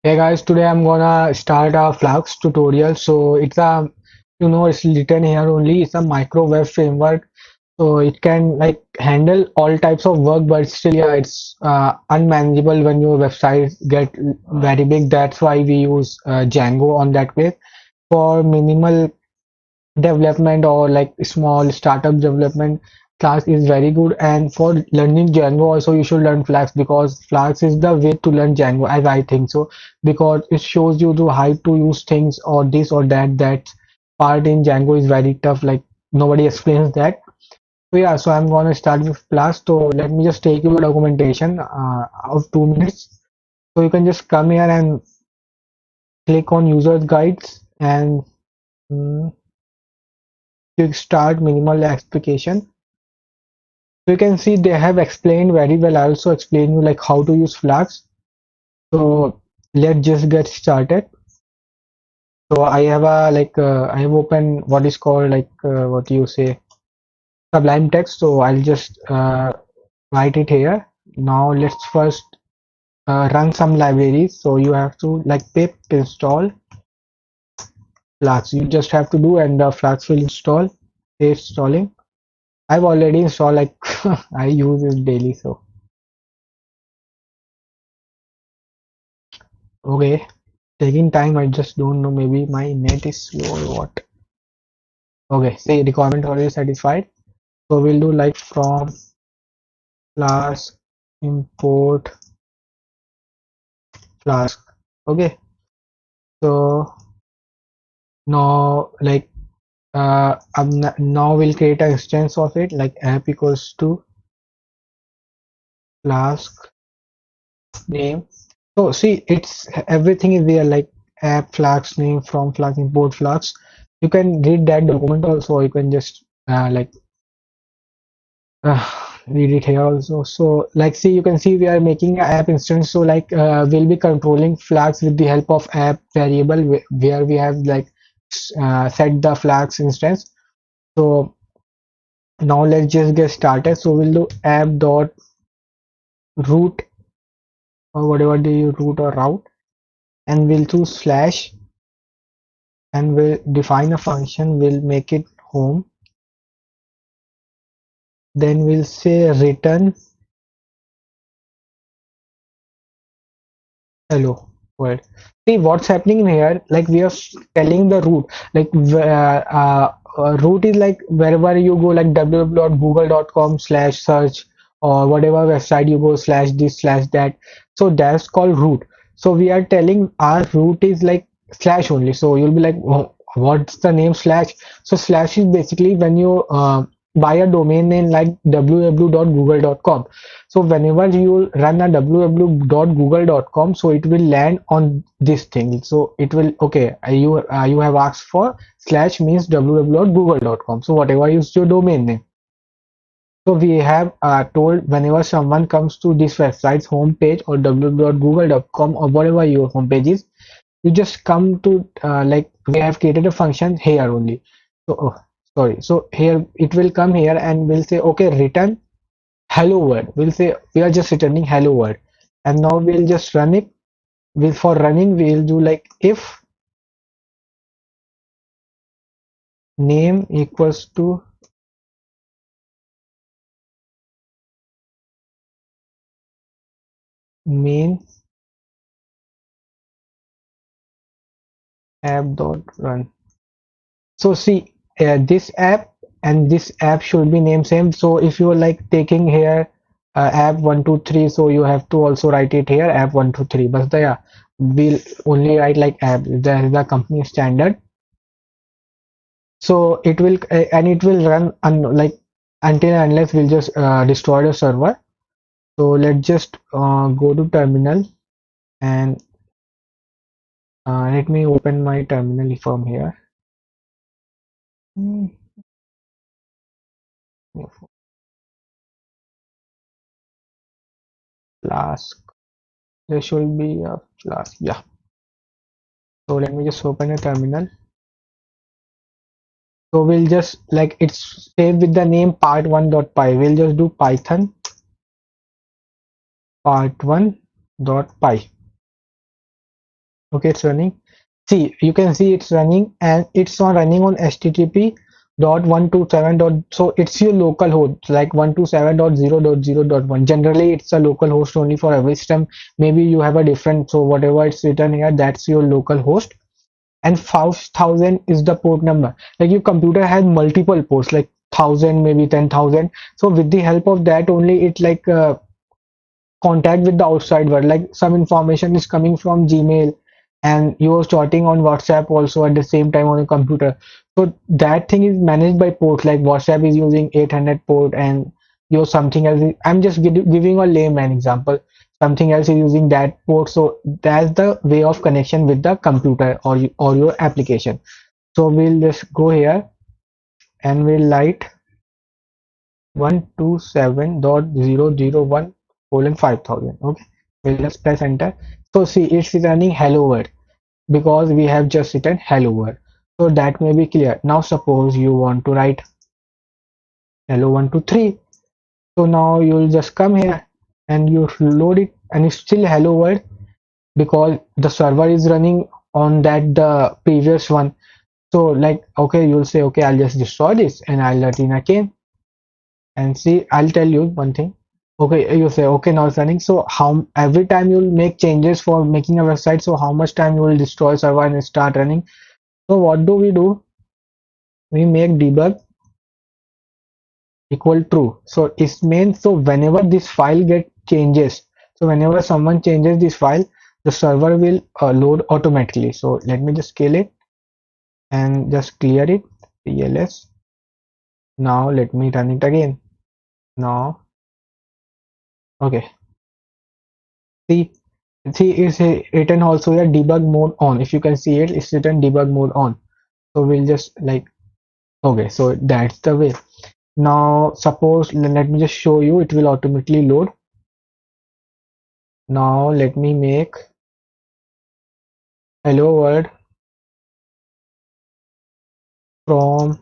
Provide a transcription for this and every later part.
Hey guys, today I'm gonna start a Flux tutorial. So it's written here only. It's a microwave framework. So it can like handle all types of work, but still, yeah, it's unmanageable when your website get very big. That's why we use Django on that place for minimal development or like small startup development. Flask is very good, and for learning Django also you should learn Flask because Flask is the way to learn Django, as I think so, because it shows you to how to use things or this or that. That part in Django is very tough, like nobody explains that. So yeah, so I'm gonna start with Flask. So let me just take you a documentation of 2 minutes. So you can just come here and click on users guides and mm, click start minimal application. So you can see they have explained very well. I also explain you like how to use Flask. So let's just get started. So I have I have opened what is called what you say Sublime Text. So I'll just write it here. Now let's first run some libraries. So you have to like pip install Flask. You just have to do and the Flask will install. It's installing. I've already installed like I use it daily. So okay. Taking time, I just don't know. Maybe my net is slow or what. Okay, see requirement already satisfied. So we'll do like from Flask import Flask. Okay, so now now we'll create an instance of it like app equals to Flask name. So see, it's everything is there like app Flask name from Flask import Flask. You can read that document also. Or you can just read it here also. So like see, you can see we are making an app instance. So we'll be controlling flags with the help of app variable where we have set the flags instance. So now let's just get started. So we'll do app dot root or whatever the root or route, and we'll choose slash, and we'll define a function. We'll make it home. Then we'll say return hello world. See what's happening in here. Like we are telling the root. Root is like wherever you go, like www.google.com/search or whatever website you go slash this slash that. So that's called root. So we are telling our root is like slash only. So you'll be like, oh, what's the name slash? So slash is basically when you buy a domain name like www.google.com. So whenever you run a www.google.com, so it will land on this thing. So it will okay. You have asked for slash means www.google.com. So whatever is your domain name. So we have told whenever someone comes to this website's homepage or www.google.com or whatever your homepage is, you just come to like we have created a function here only. So sorry. So here it will come here and we'll say okay return hello world. We'll say we are just returning hello world, and now we'll just run it. For running we'll do like if name equals to main app dot run. So see this app and this app should be named same. So if you're like taking here app 123, so you have to also write it here app 123. But yeah, we'll only write like app. That is the company standard. So it will and it will run like until and unless we'll just destroy the server. So let's just go to terminal and let me open my terminal from here. Hmm, Flask. There should be a Flask. Yeah. So let me just open a terminal. So we'll just like it's saved with the name part1.py. We'll just do Python part1.py. Okay, it's running. See, you can see it's running and it's on running on HTTP dot 127 dot, so it's your local host like 127.0.0.1. Generally it's a local host only for every system. Maybe you have a different, so whatever it's written here, that's your local host. And 5000 is the port number. Like your computer has multiple ports, like 1000, maybe 10,000. So with the help of that only, it like contact with the outside world, like some information is coming from Gmail and you're starting on WhatsApp also at the same time on a computer. So that thing is managed by ports, like WhatsApp is using 800 port and your something else I'm just giving a layman example, something else is using that port. So that's the way of connection with the computer or your application. So we'll just go here and we'll light 127.0.0.1 colon 5000. Okay, we'll just press enter. So see, it's returning hello world because we have just written hello world. So that may be clear. Now suppose you want to write hello 123. So now you'll just come here and you load it and it's still hello world because the server is running on that the previous one. So like okay, you'll say okay, I'll just destroy this and I'll let in again. And see, I'll tell you one thing. Okay, you say okay, now it's running. So how every time you'll make changes for making a website, so how much time you will destroy server and start running? So what do? We make debug equal true. So it means so whenever this file get changes, so whenever someone changes this file, the server will load automatically. So let me just scale it and just clear it. TLS. Now let me run it again. Now okay. See, it's written also here debug mode on. If you can see it, it's written debug mode on. So we'll just like okay, so that's the way. Now suppose let me just show you, it will automatically load. Now let me make hello world from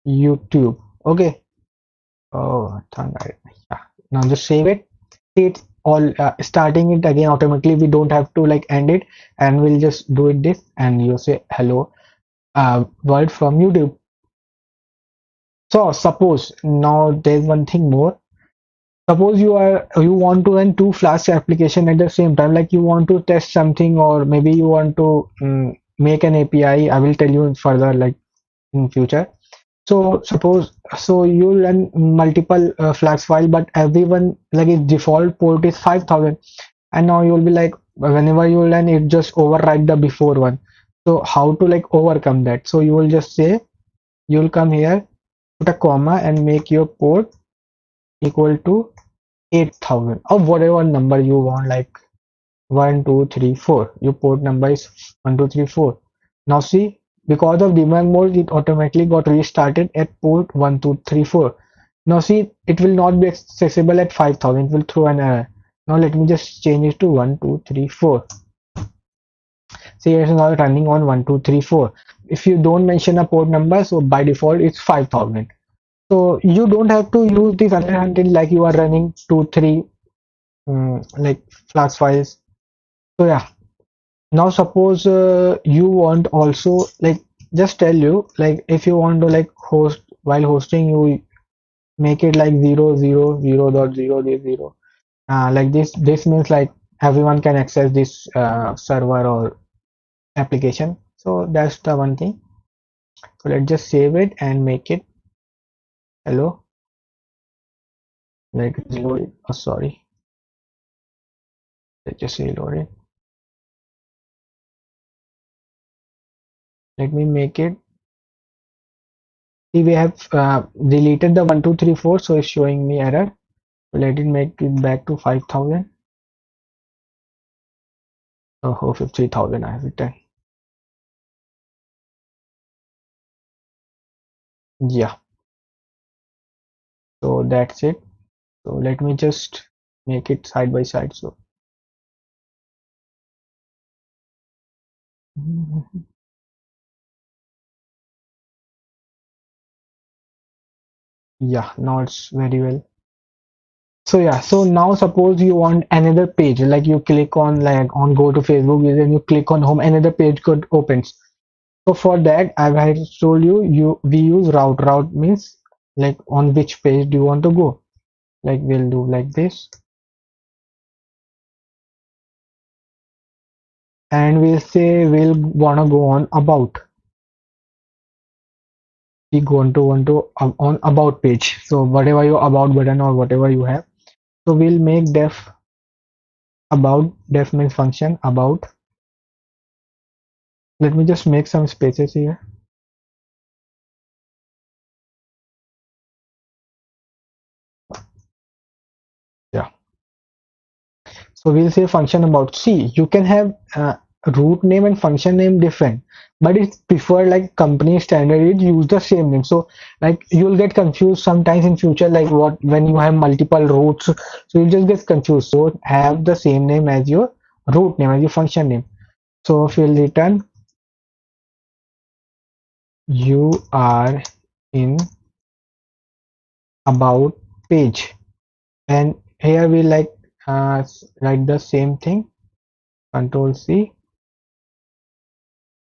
YouTube. Okay. Oh, thank God. Yeah. Now just save it. See, it's all starting it again automatically. We don't have to like end it, and we'll just do it this, and you say hello world from YouTube. So suppose now there's one thing more. Suppose you want to run two Flask application at the same time, like you want to test something or maybe you want to make an API. I will tell you further like in future. So suppose so you run multiple Flask file, but everyone like its default port is 5000, and now you will be like whenever you run it just override the before one. So how to like overcome that? So you will just say you'll come here, put a comma and make your port equal to 8000 or whatever number you want, like 1234. Your port number is 1234. Now see, because of debug mode it automatically got restarted at port 1234. Now see, it will not be accessible at 5000, it will throw an error. Now let me just change it to 1234. See, it's now running on 1234. If you don't mention a port number, so by default it's 5000. So you don't have to use this until like you are running 2 3 like Flask files. So yeah, now suppose you want also like just tell you like if you want to like host while hosting you make it like 0 0 0 dot 0 0 like this means like everyone can access this server or application. So that's the one thing. So let's just save it and make it hello, like reload it. Oh sorry, let's just reload it. Let me make it. See, we have deleted the 1234, so it's showing me error. Let it make it back to 5000. Oh, 50,000 I have written. Yeah, so that's it. So let me just make it side by side. So yeah, now it's very well. So yeah, so now suppose you want another page, like you click on like on go to Facebook, then you click on home, another page could opens. So for that, I've had told you, we use route. Route means like on which page do you want to go? Like we'll do like this, and we'll say we'll wanna go on about. We go on about page. So whatever your about button or whatever you have. So we'll make def means function about. Let me just make some spaces here. Yeah. So we'll say function about. See, you can have root name and function name different, but it's preferred like company standard it use the same name. So like you'll get confused sometimes in future, like what when you have multiple roots, so you'll just get confused. So have the same name as your root name as your function name. So if you'll return you are in about page, and here we write the same thing, control C,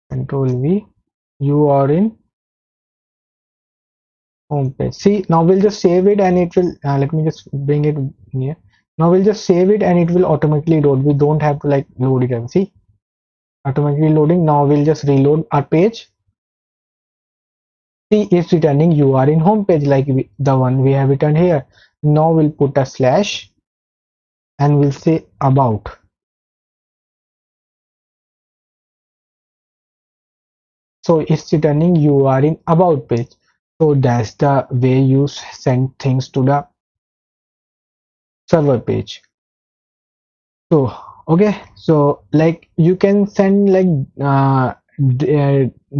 control V, you are in home page. See, now we'll just save it and it will let me just bring it near. Now we'll just save it and it will automatically load. We don't have to like load it and see, automatically loading. Now we'll just reload our page. See, it's returning you are in home page like the one we have written here. Now we'll put a slash and we'll say about. So it's returning you are in about page. So that's the way you send things to the server page. So okay, so like you can send like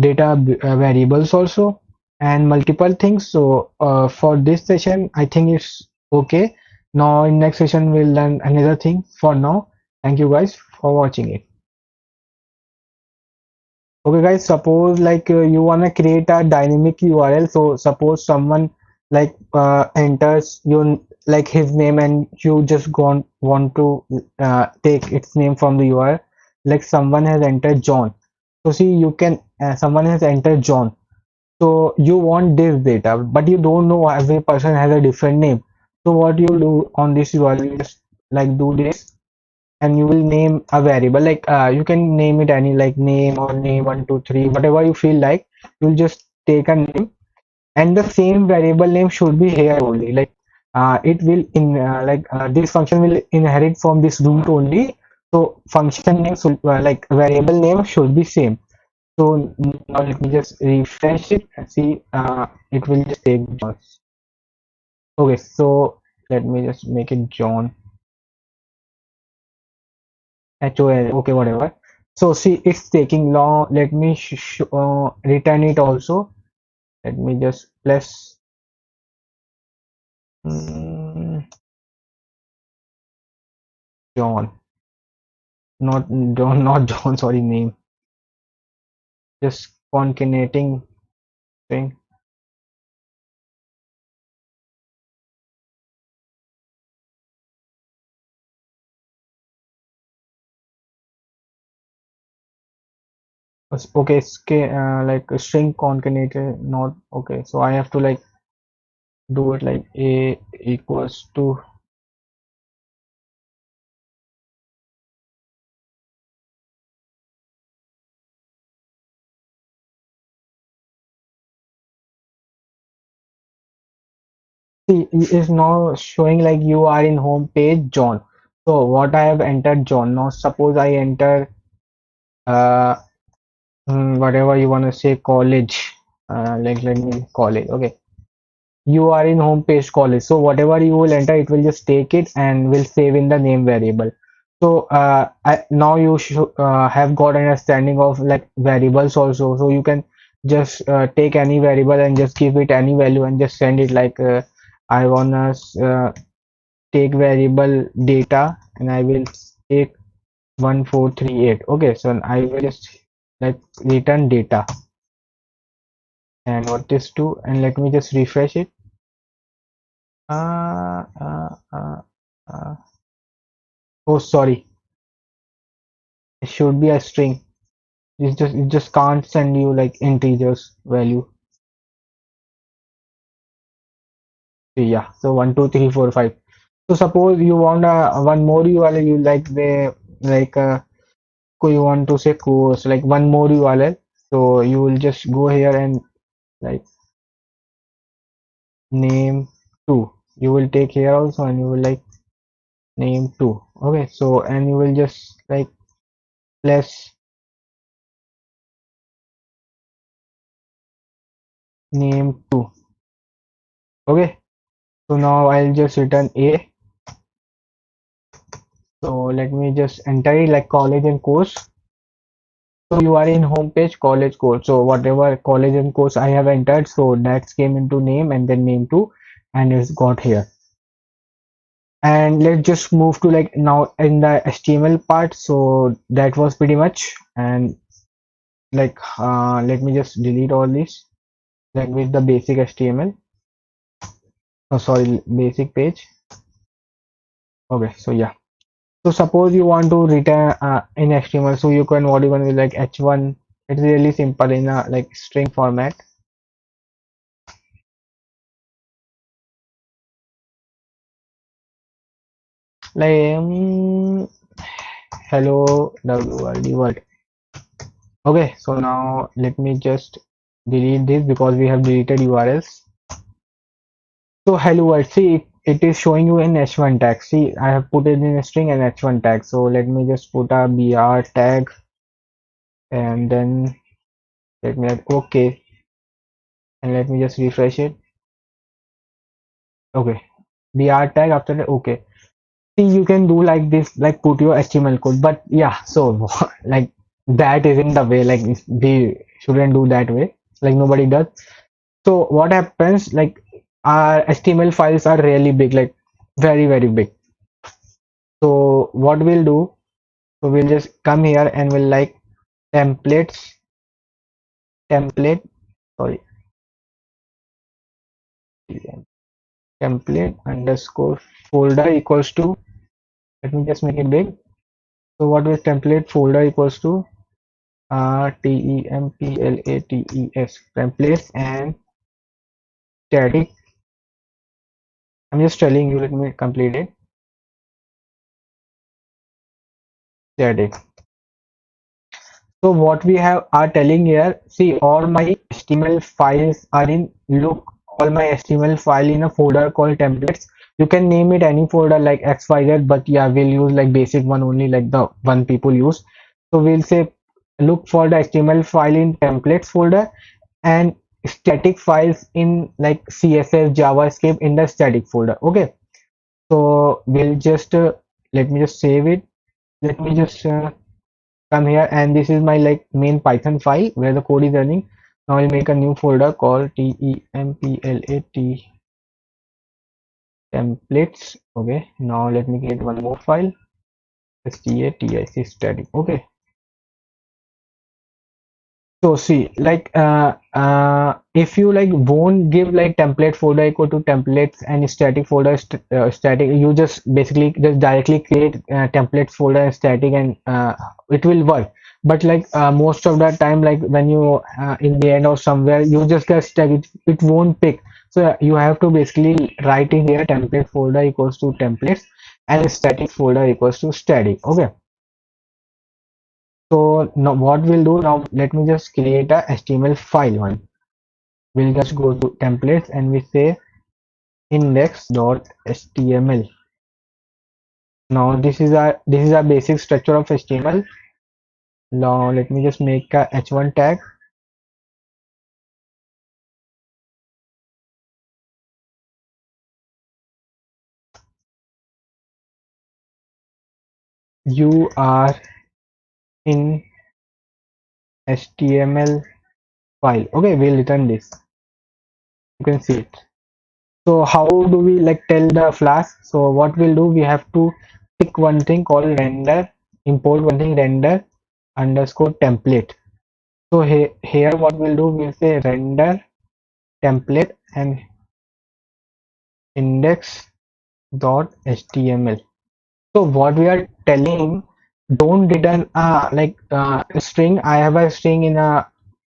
data variables also and multiple things. So for this session I think it's okay. Now in next session we'll learn another thing. For now, thank you guys for watching it. Okay guys, suppose like you wanna create a dynamic URL. So suppose someone like enters your like his name and you just want to take its name from the URL. Like someone has entered John. So see you can someone has entered John. So you want this data, but you don't know every person has a different name. So what you do on this URL, you just like do this and you will name a variable like you can name it any like name or name 123 whatever you feel like. You'll just take a name and the same variable name should be here only, like it will in this function will inherit from this root only. So function name should like variable name should be same. So now let me just refresh it and see it will just take John. Okay, so let me just make it John HOL, okay, whatever. So see, it's taking long. Let me return it also. Let me just plus mm, John, not John, not John. Sorry, name. Just concatenating thing. Okay, like a string concatenated. Not okay. So I have to like do it like a equals to. See, it is now showing like you are in home page John. So what I have entered John. Now suppose I enter uh whatever you want to say college, like let me college. Okay, you are in home page college, so whatever you will enter it will just take it and will save in the name variable. So now you should have got understanding of like variables also. So you can just take any variable and just give it any value and just send it like I wanna take variable data and I will take 1438. Okay, so I will just like return data and what is to, and let me just refresh it. uh, oh sorry, it should be a string. It just can't send you like integers value. So yeah, so 1 2 3 4 5. So suppose you want one more URL, you like the like you want to say course like one more URL. So you will just go here and like name two. You will take here also and you will like name two. Okay, so and you will just like plus name two. Okay, so now I'll just return A. So let me just enter it like college and course. So you are in home page college course. So whatever college and course I have entered, so that came into name and then name two, and it's got here. And let's just move to like now in the HTML part. So that was pretty much. And like let me just delete all this like with the basic HTML. Oh sorry, basic page. Okay, so yeah. So suppose you want to return in HTML, so you can what you can do like h1. It's really simple in a like string format. Like hello world. Okay, so now let me just delete this because we have deleted URLs. So hello world, see it is showing you in h1 tag. See, I have put it in a string and h1 tag. So let me just put a br tag and then let me like okay, and let me just refresh it. Okay, br tag after that okay. See, you can do like this, like put your HTML code, but yeah, so like that isn't the way. Like we shouldn't do that way. Like nobody does. So what happens? Like our HTML files are really big, like very very big. So what we'll do? So we'll just come here and we'll like templates, template, sorry, template underscore folder equals to. Let me just make it big. So what is template folder equals to? templates templates and static. I'm just telling you, let me complete it. Static. So what we have are telling here, see all my HTML files are in look, all my HTML file in a folder called templates. You can name it any folder like XYZ, but yeah, we'll use like basic one only, like the one people use. So we'll say look for the HTML file in templates folder and static files in like CSS, JavaScript in the static folder. Okay, so we'll just let me just save it. Let me just come here, and this is my like main Python file where the code is running. Now I'll make a new folder called TEMPLAT templates. Okay, now let me create one more file, static static. Okay, so see, like if you like won't give like template folder equal to templates and static folder static, you just basically just directly create templates folder and static, and it will work. But like most of the time, like when you in the end or somewhere, you just get stuck. It won't pick. So you have to basically write in here template folder equals to templates and static folder equals to static. Okay. So now what we'll do now, let me just create a HTML file one. We'll just go to templates and we say index.html. Now this is a basic structure of HTML. Now let me just make a h1 tag. You are in HTML file. Okay, we'll return this. You can see it. So how do we like tell the Flask? So what we'll do, we have to pick one thing called render, import one thing render underscore template. So here what we'll do, we'll say render template and index dot html. So what we are telling, don't return string. I have a string in a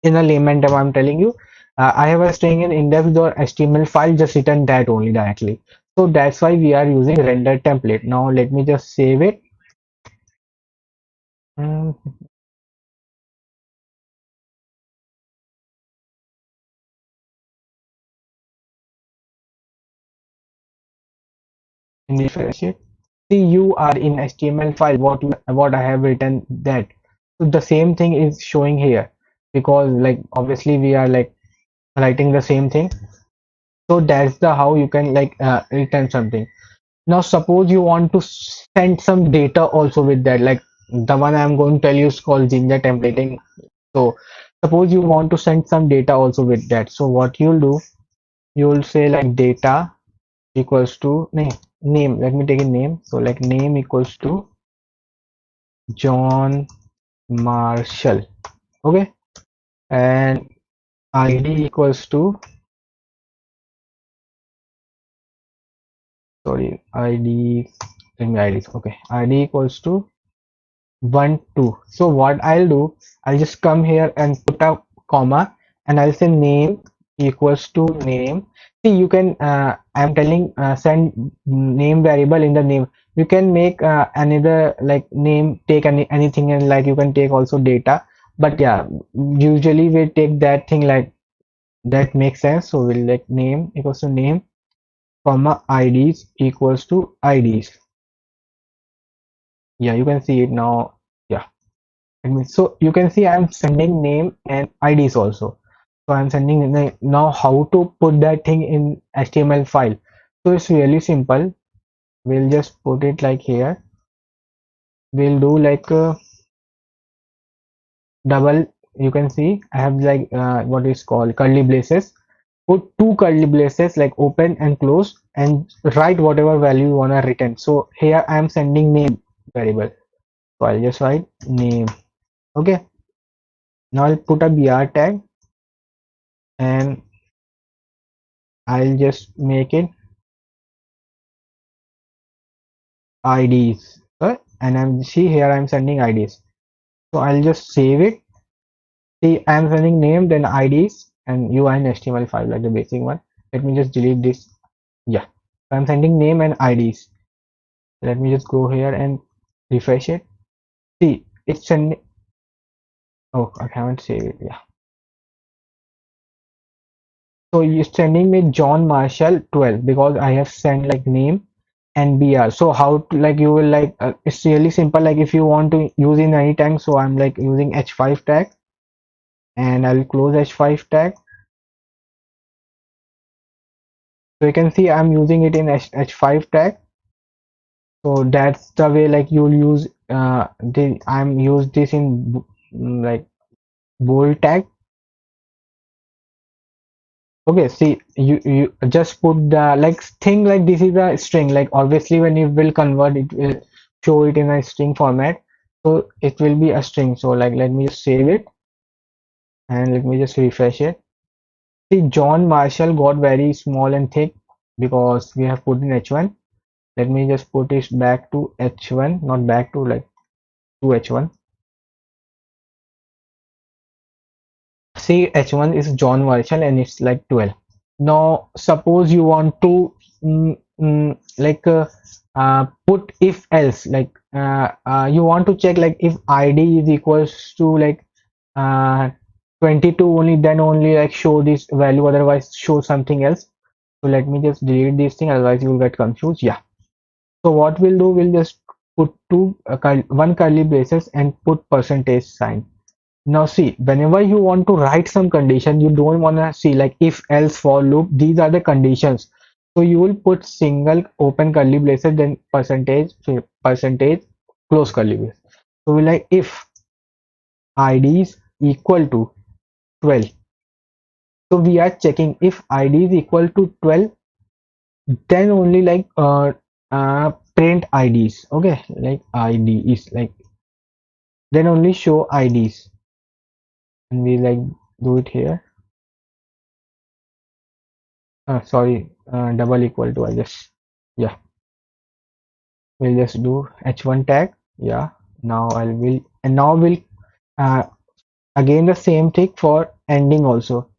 layman term. I'm telling you, I have a string in index.html file. Just return that only directly. So that's why we are using render template. Now let me just save it. Mm, refresh it. See, you are in HTML file. What I have written that. So the same thing is showing here because like obviously we are like writing the same thing. So that's the how you can return something. Now suppose you want to send some data also with that, like the one I'm going to tell you is called Jinja templating. So suppose you want to send some data also with that. So what you'll do, you'll say like data equals to name. Let me take a name. So like name equals to John Marshall. Okay. And ID equals to, sorry, ID, let me IDs. Okay. ID equals to 1 2. So what I'll do, I'll just come here and put a comma and I'll say name equals to name. See, you can I'm telling send name variable in the name. You can make another like name, take anything, and like you can take also data, but yeah, usually we take that thing like that makes sense. So we'll like name equals to name, comma IDs equals to IDs. Yeah, you can see it now. Yeah. So you can see I'm sending name and IDs also. So I'm sending now how to put that thing in HTML file. So it's really simple. We'll just put it like here. We'll do like double. You can see I have like what is called curly braces. Put two curly braces like open and close and write whatever value you wanna return. So here I'm sending name variable. So I'll just write name. Okay. Now I'll put a br tag and I'll just make it IDs. And I'm see here I'm sending IDs. So I'll just save it. See, I'm sending name then IDs and UI and HTML file like the basic one. Let me just delete this. Yeah, I'm sending name and IDs. Let me just go here and refresh it. See, it's sending. Oh, I haven't saved it. Yeah. So you're sending me John Marshall 12 because I have sent like name and BR. So how to, like you will like it's really simple. Like if you want to use in any tag, so I'm like using H5 tag and I'll close H5 tag. So you can see I'm using it in H5 tag. So that's the way like you'll use I'm use this in like bold tag. Okay, see you just put the like thing like this is a string. Like obviously when you will convert it will show it in a string format. So it will be a string. So like let me just save it and let me just refresh it. See John Marshall got very small and thick because we have put in H1. Let me just put it back to H1, not back to like to H1. See H1 is John Marshall and it's like 12. Now suppose you want to put if else you want to check like if ID is equals to like uh, 22 only, then only like show this value, otherwise show something else. So let me just delete this thing, otherwise you will get confused. Yeah. So what we'll do, we'll just put one curly braces and put percentage sign. Now see, whenever you want to write some condition, you don't want to see like if else for loop, these are the conditions. So you will put single open curly braces, then percentage close curly braces. So we like if id is equal to 12. So we are checking if id is equal to 12, then only print IDs. Okay, like ID is like then only show IDs, and we like do it here. Sorry, double equal to I guess. Yeah. We'll just do h1 tag. Yeah. Now I will, and now we'll uh, again the same thing for ending also.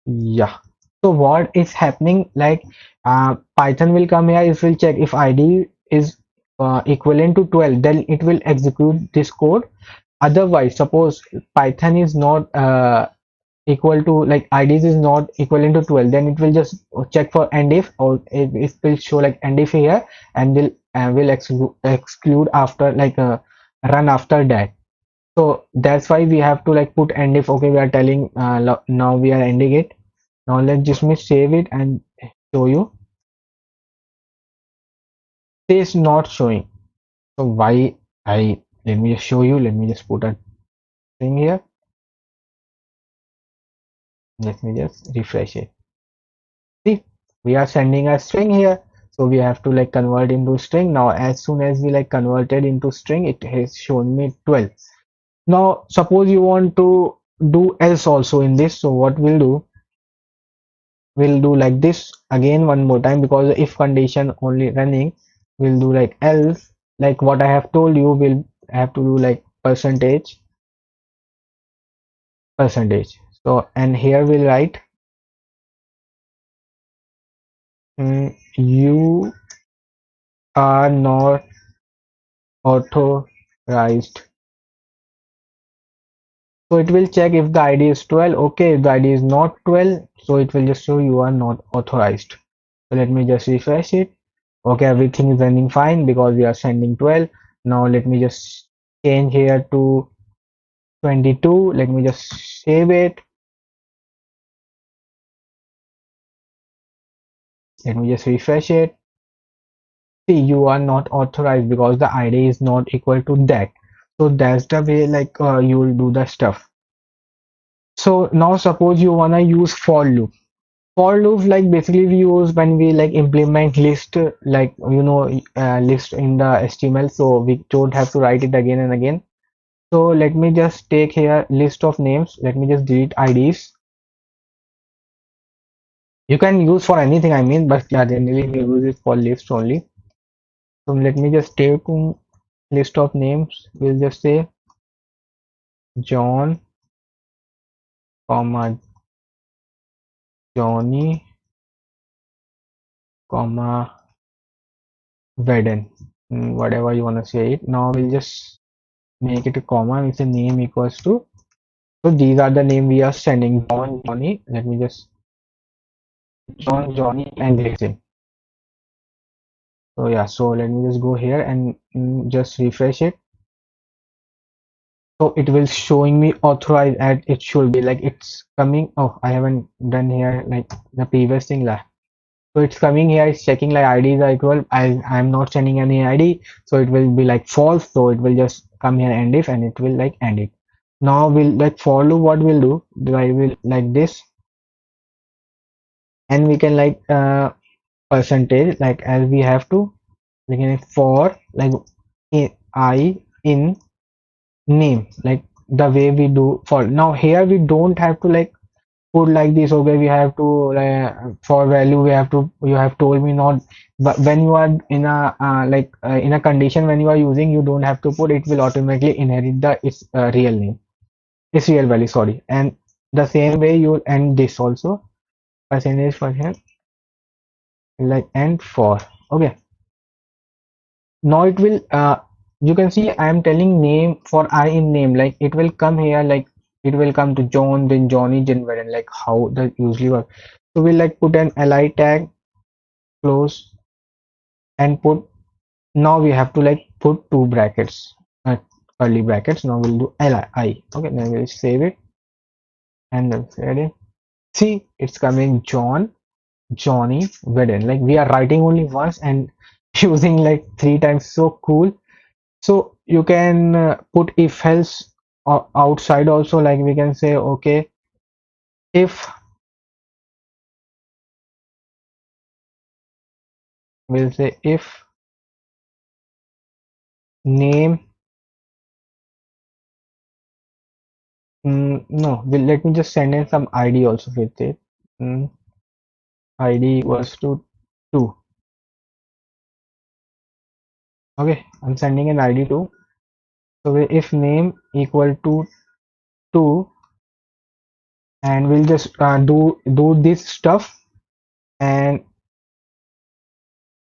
Yeah. So what is happening, like Python will come here, it will check if ID is equivalent to 12, then it will execute this code. Otherwise, suppose Python is not equal to, like IDs is not equivalent to 12, then it will just check for end if, or it will show like end if here, and will exclude after, like run after that. So that's why we have to like put end if. Okay, we are telling now we are ending it. Now let's just me save it and show you. This is not showing. So why? I Let me just show you. Let me just put a thing here. Let me just refresh it. See, we are sending a string here. So we have to like convert into string. Now as soon as we like converted into string, it has shown me 12. Now suppose you want to do else also in this. So what we'll do? We'll do like this again one more time, because if condition only running, we'll do like else, like what I have told you. We'll have to do like percentage. So and here we'll write you are not authorized. So it will check if the ID is 12. Okay, if the ID is not 12, so it will just show you are not authorized. So let me just refresh it. Okay, everything is running fine because we are sending 12. Now let me just change here to 22. Let me just save it. Let me just refresh it. See, you are not authorized because the ID is not equal to that. So that's the way like you will do the stuff. So now suppose you wanna use for loop. For loops, like basically we use when we like implement list, like list in the HTML, so we don't have to write it again and again. So let me just take here list of names. Let me just delete IDs. You can use for anything, I mean, but yeah, generally we use it for list only. So let me just take list of names. We'll just say John, comma Johnny, comma Veden, whatever you want to say it. Now we'll just make it a comma. We'll say name equals to. So these are the name we are sending. John, Johnny. Let me just John, Johnny, and Jason. So yeah. So let me just go here and just refresh it. So it will showing me authorized as it should be, like it's coming. Oh, I haven't done here like the previous thing lah. So it's coming here. It's checking like IDs are equal. I'm not sending any ID, so it will be like false. So it will just come here end if, and it will like end it. Now we'll like for loop. What we'll do? I will like this, and we can like percentage, like as we have to, we can for like I in name, like the way we do for now. Here we don't have to like put like this. Okay, we have to for value we have to, you have told me not, but when you are in a in a condition, when you are using, you don't have to put, it will automatically inherit the its real name, its real value, sorry. And the same way you end this also, percentage for here, like and for. Okay, now it will you can see I am telling name for I in name, like it will come here, like it will come to John, then Johnny, then Varen, like how that usually work. So we'll like put an li tag, close, and put, now we have to like put two brackets, curly brackets. Now we'll do li. Okay, then we'll save it and then save it. See, it's coming John, Johnny, Varen, like we are writing only once and using like three times. So cool. So you can put if else outside also, like we can say okay, if, we'll say if name, no, let me just send in some ID also with it. ID equals to 2. Okay, I'm sending an ID too. So if name equal to 2, and we'll just do this stuff, and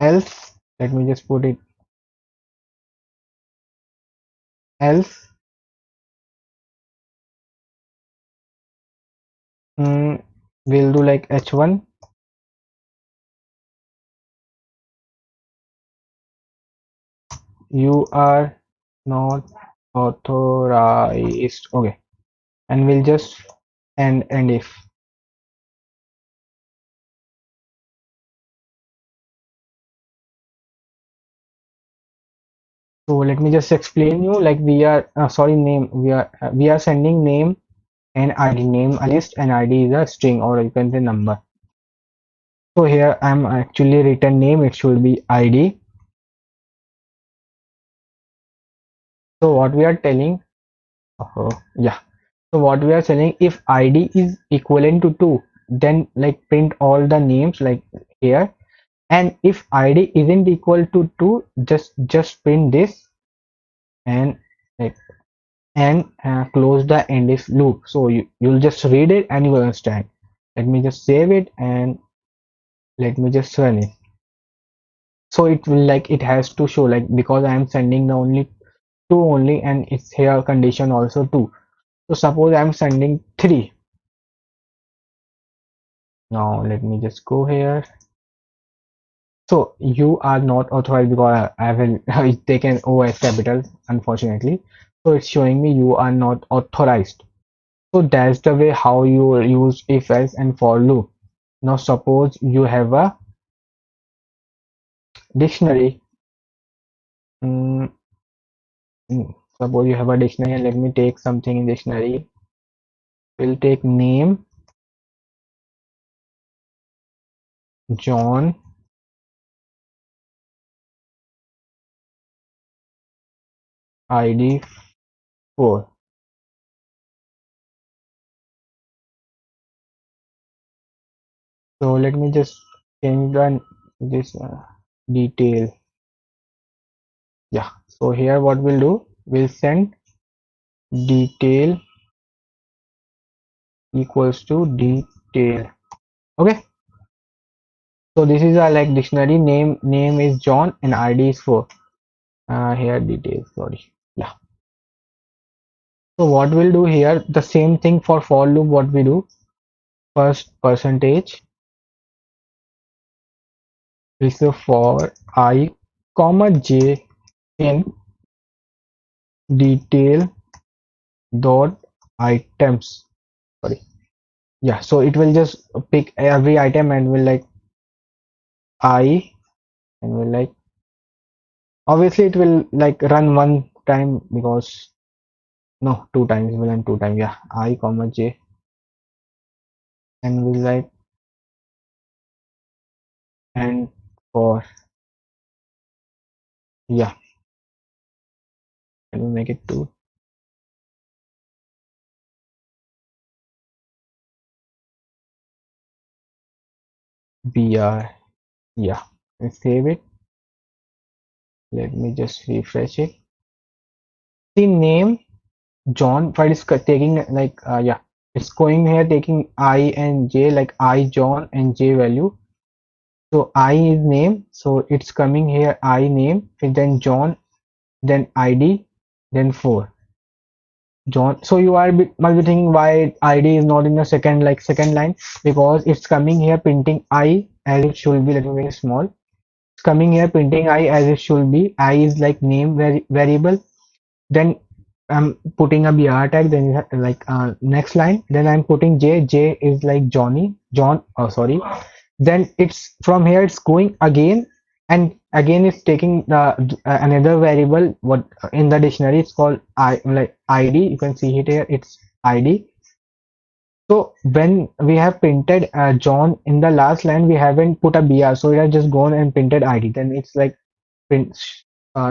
else, let me just put it, else, mm, we'll do like h1, you are not authorized. Okay, and we'll just end if. So let me just explain you, like we are sorry, name, we are sending name and ID. Name a list and ID is a string, or you can say number. So here I'm actually written name, it should be ID. So what we are telling, yeah, so what we are saying, if ID is equivalent to 2, then like print all the names like here, and if ID isn't equal to 2, just print this, and like, and close the end if loop. So you'll just read it and you understand. Let me just save it and let me just run it. So it will, like, it has to show, like, because I am sending the only 2 only, and it's here condition also 2. So suppose I'm sending 3. Now let me just go here. So you are not authorized, because I will taken O as capital, unfortunately. So it's showing me you are not authorized. So that's the way how you use if else and for loop. Now suppose you have a dictionary. Mm, Suppose you have a dictionary, and let me take something in dictionary. We'll take name John, ID 4. So let me just change the this detail. Yeah. So here what we'll do, we'll send detail equals to detail. Okay. So this is a like dictionary name. Name is John and ID is 4. Here details. Sorry. Yeah. So what we'll do here, the same thing for loop. What we do, first percentage is for I comma j in detail dot items. Sorry. Yeah. So it will just pick every item and will like I, and will like, obviously it will like run one time, because no, two times, will run two times. Yeah. I comma j, and will like, and for, yeah, and will make it to br. Yeah. And save it. Let me just refresh it. The name John, but it's taking like yeah, it's going here taking I and J, like I John and J value. So I is name, so it's coming here I name, and then John, then ID, then 4. John. So you are might be thinking why ID is not in the second, like second line, because it's coming here printing I as it should be. Let me make it small. It's coming here printing I as it should be. I is like name variable. Then I'm putting a BR tag, then like next line, then I'm putting J is like Johnny, John, oh sorry. Then it's from here it's going again, and again it's taking the another variable, what in the dictionary it's called I, like ID, you can see it here, it's ID. So when we have printed John in the last line, we haven't put a BR, so it has just gone and printed ID. Then it's like print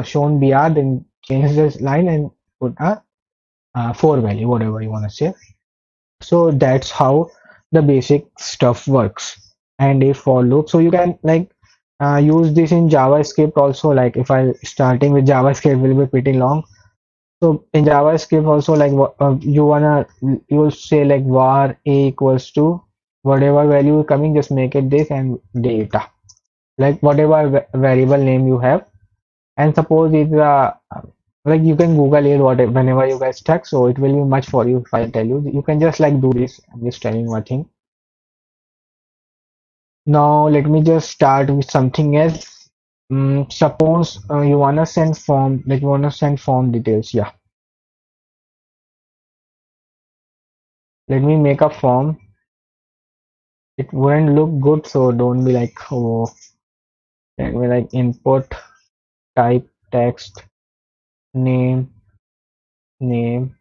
shown BR, then change this line and put a 4 value, whatever you want to say. So that's how the basic stuff works. And a for loop, so you can like use this in JavaScript also. Like if I starting with JavaScript will be pretty long. So in JavaScript also, like you will say like var a equals to whatever value coming, just make it this and data, like whatever variable name you have. And suppose it's like you can Google it whenever you guys stuck, so it will be much for you if I tell you. You can just like do this. I'm just telling one thing. Now let me just start with something else. Suppose you wanna send form, like you wanna send form details. Yeah, let me make a form. It wouldn't look good, so don't be like, oh, let me like input type text name name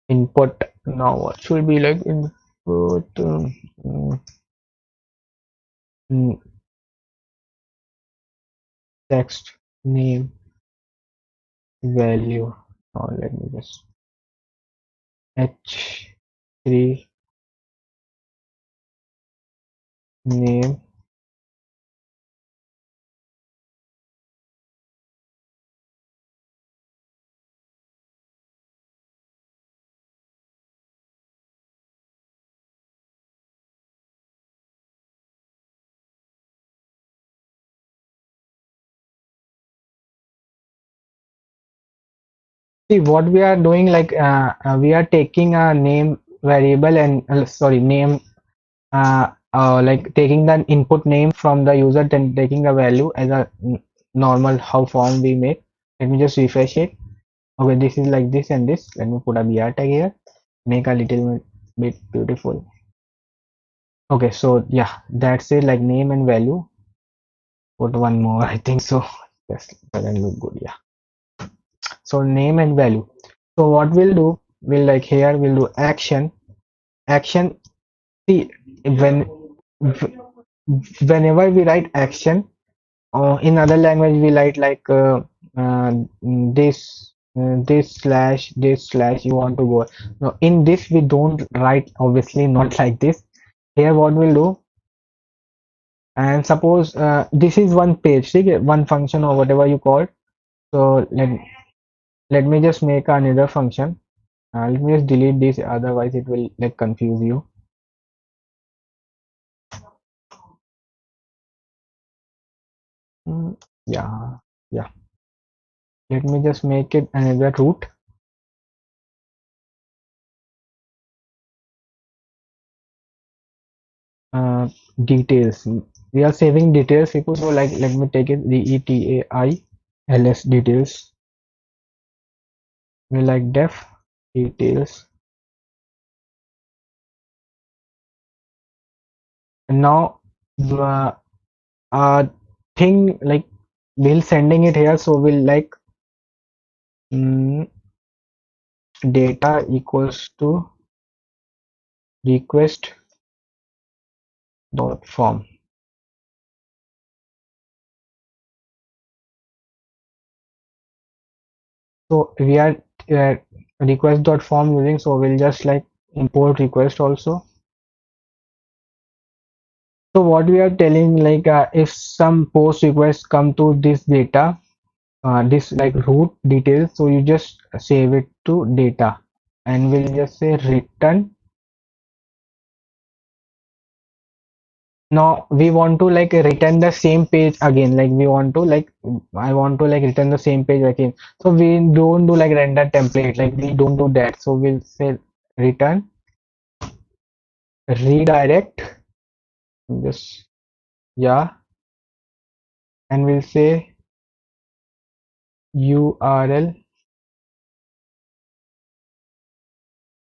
input. Now what should be like input mm, text name value. Now let me just h3 name. See what we are doing, like we are taking a name variable and sorry name like taking the input name from the user, then taking the value as a normal how form we make. Let me just refresh it. Okay, this is like this and this. Let me put a BR tag here, make a little bit beautiful. Okay, so yeah, that's it, like name and value. Put one more, I think so. Yes, doesn't look good. Yeah, so name and value. So what we'll do, we'll like here we'll do action. See, when whenever we write action, in other language we write like uh, this slash you want to go. Now in this we don't write, obviously not like this. Here what we'll do, and suppose this is one page, okay, one function or whatever you call it. So let me just make another function. Let me just delete this, otherwise it will like confuse you. Mm, yeah, yeah. Let me just make it another root. uh, Details. We are saving details people, so like let me take it details details. We like def details. And now the thing like we'll sending it here, so we'll like mm, data equals to request dot form. So we are uh, request dot form using, so we'll just like import request also. So what we are telling, like if some post requests come to this data, this like root details, so you just save it to data and we'll just say return. Now we want to like return the same page again, like we want to like I want to like return the same page again, so we don't do like render template, like we don't do that. So we'll say return redirect, just yeah, and we'll say URL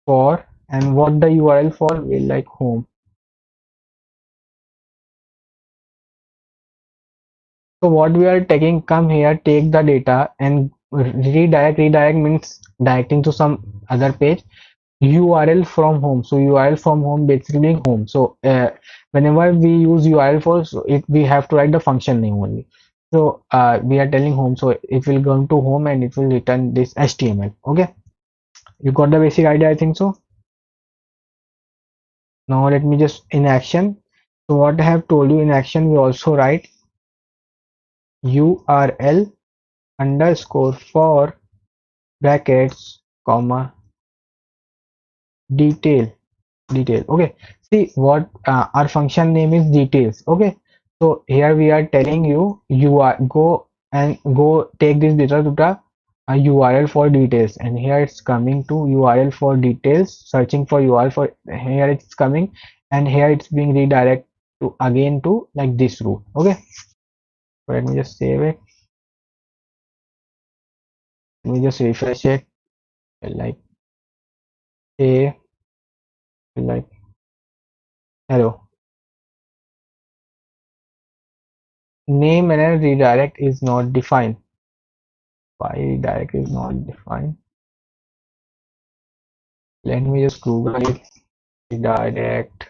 for, and what the URL for will like home. So what we are taking, come here, take the data and redirect. Redirect means directing to some other page. URL from home. So URL from home basically home. So whenever we use URL for, so we have to write the function name only. So we are telling home, so it will go to home and it will return this HTML. Okay, you got the basic idea, I think so. Now let me just in action. So what I have told you in action, we also write URL underscore for brackets comma detail detail. Okay, see what our function name is details. Okay, so here we are telling you you are go take this data to the URL for details, and here it's coming to URL for details, searching for URL for here it's coming, and here it's being redirected to again to like this route. Okay, so let me just save it. Let me just refresh it. Like a like hello. Name and redirect is not defined. Why redirect is not defined? Let me just Google it. Redirect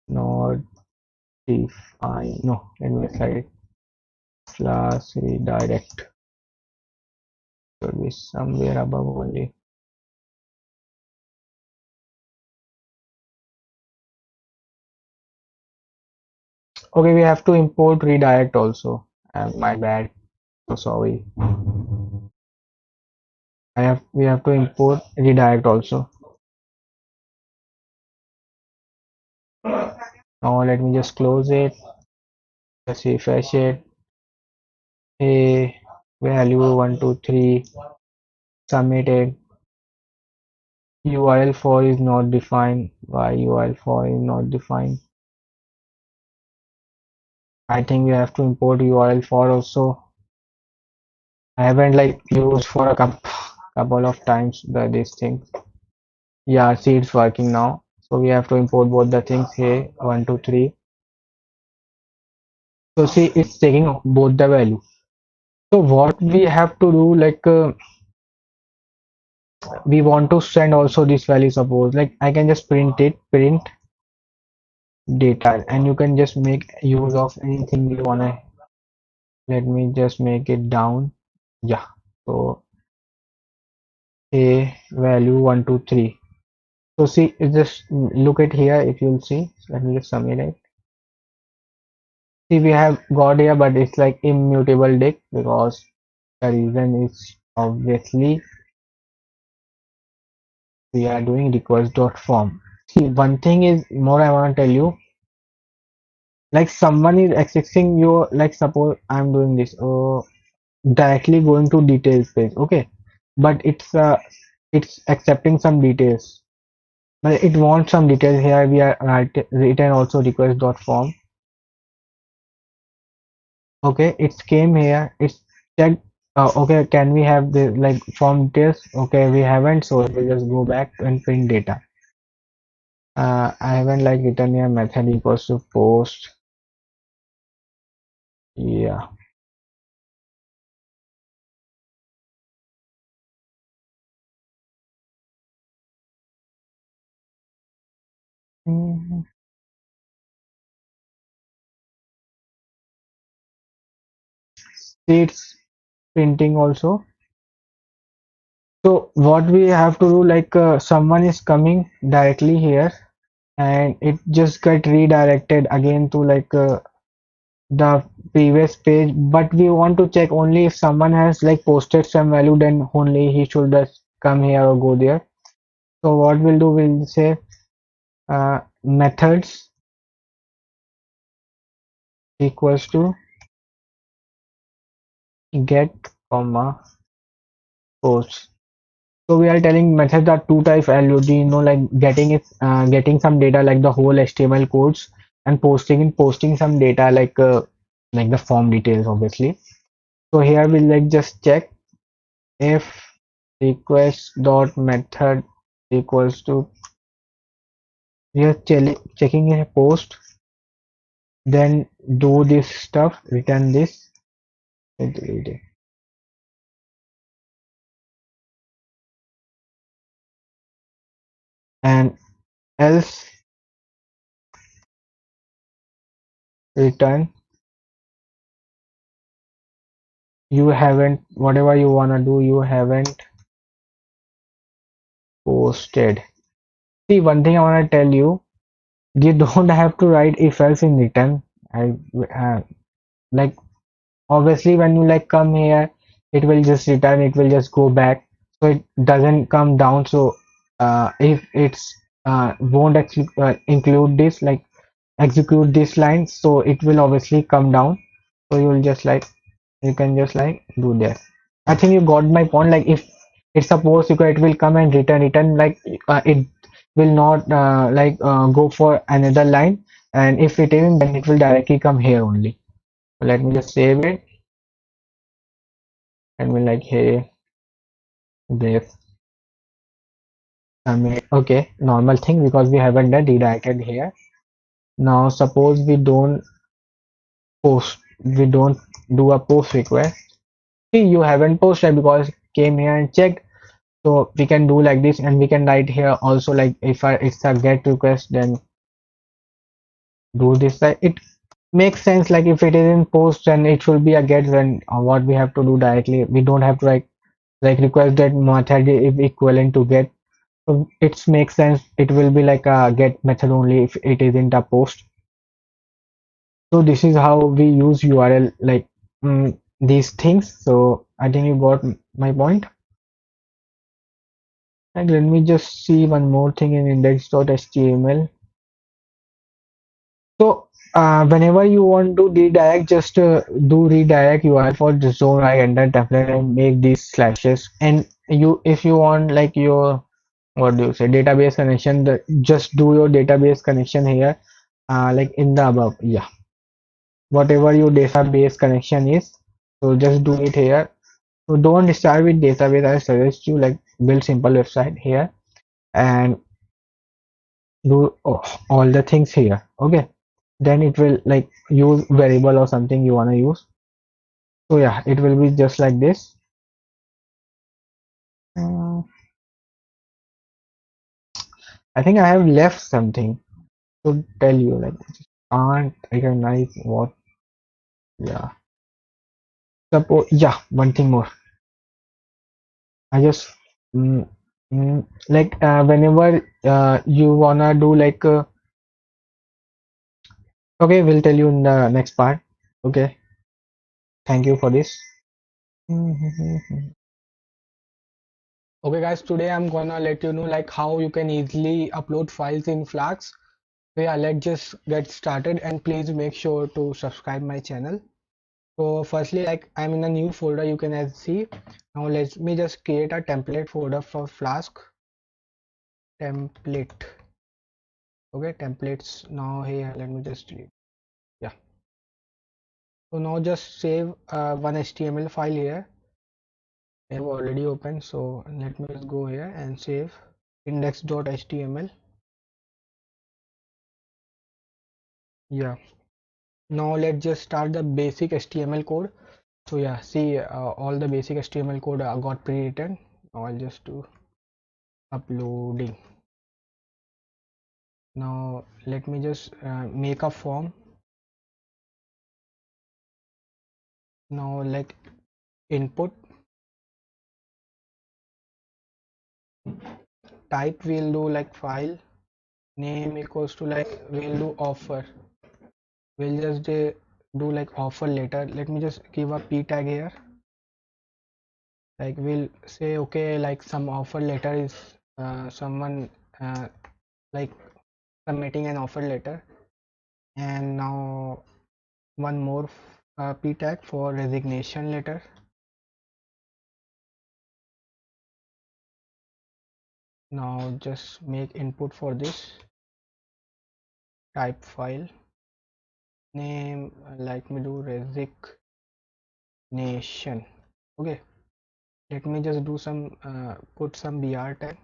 not defined. No, let me try slash redirect. Should be somewhere above only. Okay, we have to import redirect also. My bad. So sorry. We have to import redirect also. Now let me just close it. Just refresh it. A value 123 submitted. URL for is not defined. Why URL for is not defined? I think we have to import URL for also. I haven't like used for a couple of times this thing. Yeah, see it's working now. So we have to import both the things here 123. So see it's taking both the value. So what we have to do like we want to send also this value, suppose like I can just print data, and you can just make use of anything you wanna. Let me just make it down. Yeah, so a value 123. So see, just look at here if you'll see. Let me just submit it. See, we have got here, but it's like immutable dict because the reason is obviously we are doing request.form. See, one thing is more I want to tell you, like someone is accessing your, like suppose I'm doing this, directly going to details page, okay, but it's accepting some details, but it wants some details. Here we are written also request.form. Okay, it's came here, it's checked. Okay, can we have the like form details? Okay, we haven't, so we'll just go back and print data. I haven't like written here method equals to post. Yeah. Mhm. See, it's printing also. So what we have to do, like someone is coming directly here, and it just get redirected again to like the previous page, but we want to check only if someone has like posted some value, then only he should just come here or go there. So what we'll do, we'll say methods equals to get comma post. So we are telling methods are two types LUD, like getting it, getting some data like the whole HTML codes, and posting some data like the form details obviously. So here we'll like just check if request dot method equals to, we are checking a post, then do this stuff, return this, and delete it. And else return you haven't, whatever you wanna do, you haven't posted. See, one thing I wanna tell you, you don't have to write if else in return. I like obviously when you like come here, it will just return, it will just go back, so it doesn't come down. So if it's won't actually include this like execute this line, so it will obviously come down. So you will just like you can just like do this. I think you got my point. Like if it's supposed you it will come and return like it will not go for another line, and if it isn't, then it will directly come here only. So let me just save it and we like hey this okay, normal thing because we haven't done redirected here. Now suppose post we don't do a post request. See, you haven't posted because came here and checked. So we can do like this, and we can write here also like if it's a get request, then do this. Like it makes sense. Like if it is in post, then it should be a get. Then what we have to do directly, we don't have to like request that method is equivalent to get. So it makes sense. It will be like a get method only if it isn't a post. So this is how we use URL like these things. So I think you got my point. And let me just see one more thing in index.html. So whenever you want to redirect, just do redirect URL for the zone right enter template and make these slashes. And you, if you want like your what do you say database connection, just do your database connection here, like in the above. Yeah, whatever your database connection is. So just do it here. So don't start with database. I suggest you like build simple website here and do all the things here. Okay, then it will like use variable or something you want to use. So yeah, it will be just like this. uh, I think I have left something to tell you, like can't recognize what. Yeah, suppose yeah, one thing more. I just like whenever you wanna do like okay, we'll tell you in the next part. Okay, thank you for this. Okay guys, today I'm gonna let you know like how you can easily upload files in Flask. So yeah, let's just get started, and please make sure to subscribe my channel. So firstly, like I'm in a new folder, you can as see. Now let me just create a template folder for Flask. Template. Okay, templates. Now here, let me just delete. Yeah. So now just save one HTML file here. I have already opened. So let me just go here and save index.html. Yeah. Now let's just start the basic HTML code. So yeah, see all the basic HTML code got pre-written. Now I'll just do uploading. Now let me just make a form. Now like input type we'll do like file name equals to like we'll do offer. We'll just do like offer letter. Let me just give a p tag here. Like we'll say okay, like some offer letter is someone like submitting an offer letter. And now one more p tag for resignation letter. Now just make input for this type file name, let me do resignation. Okay, let me just do some put some br tag.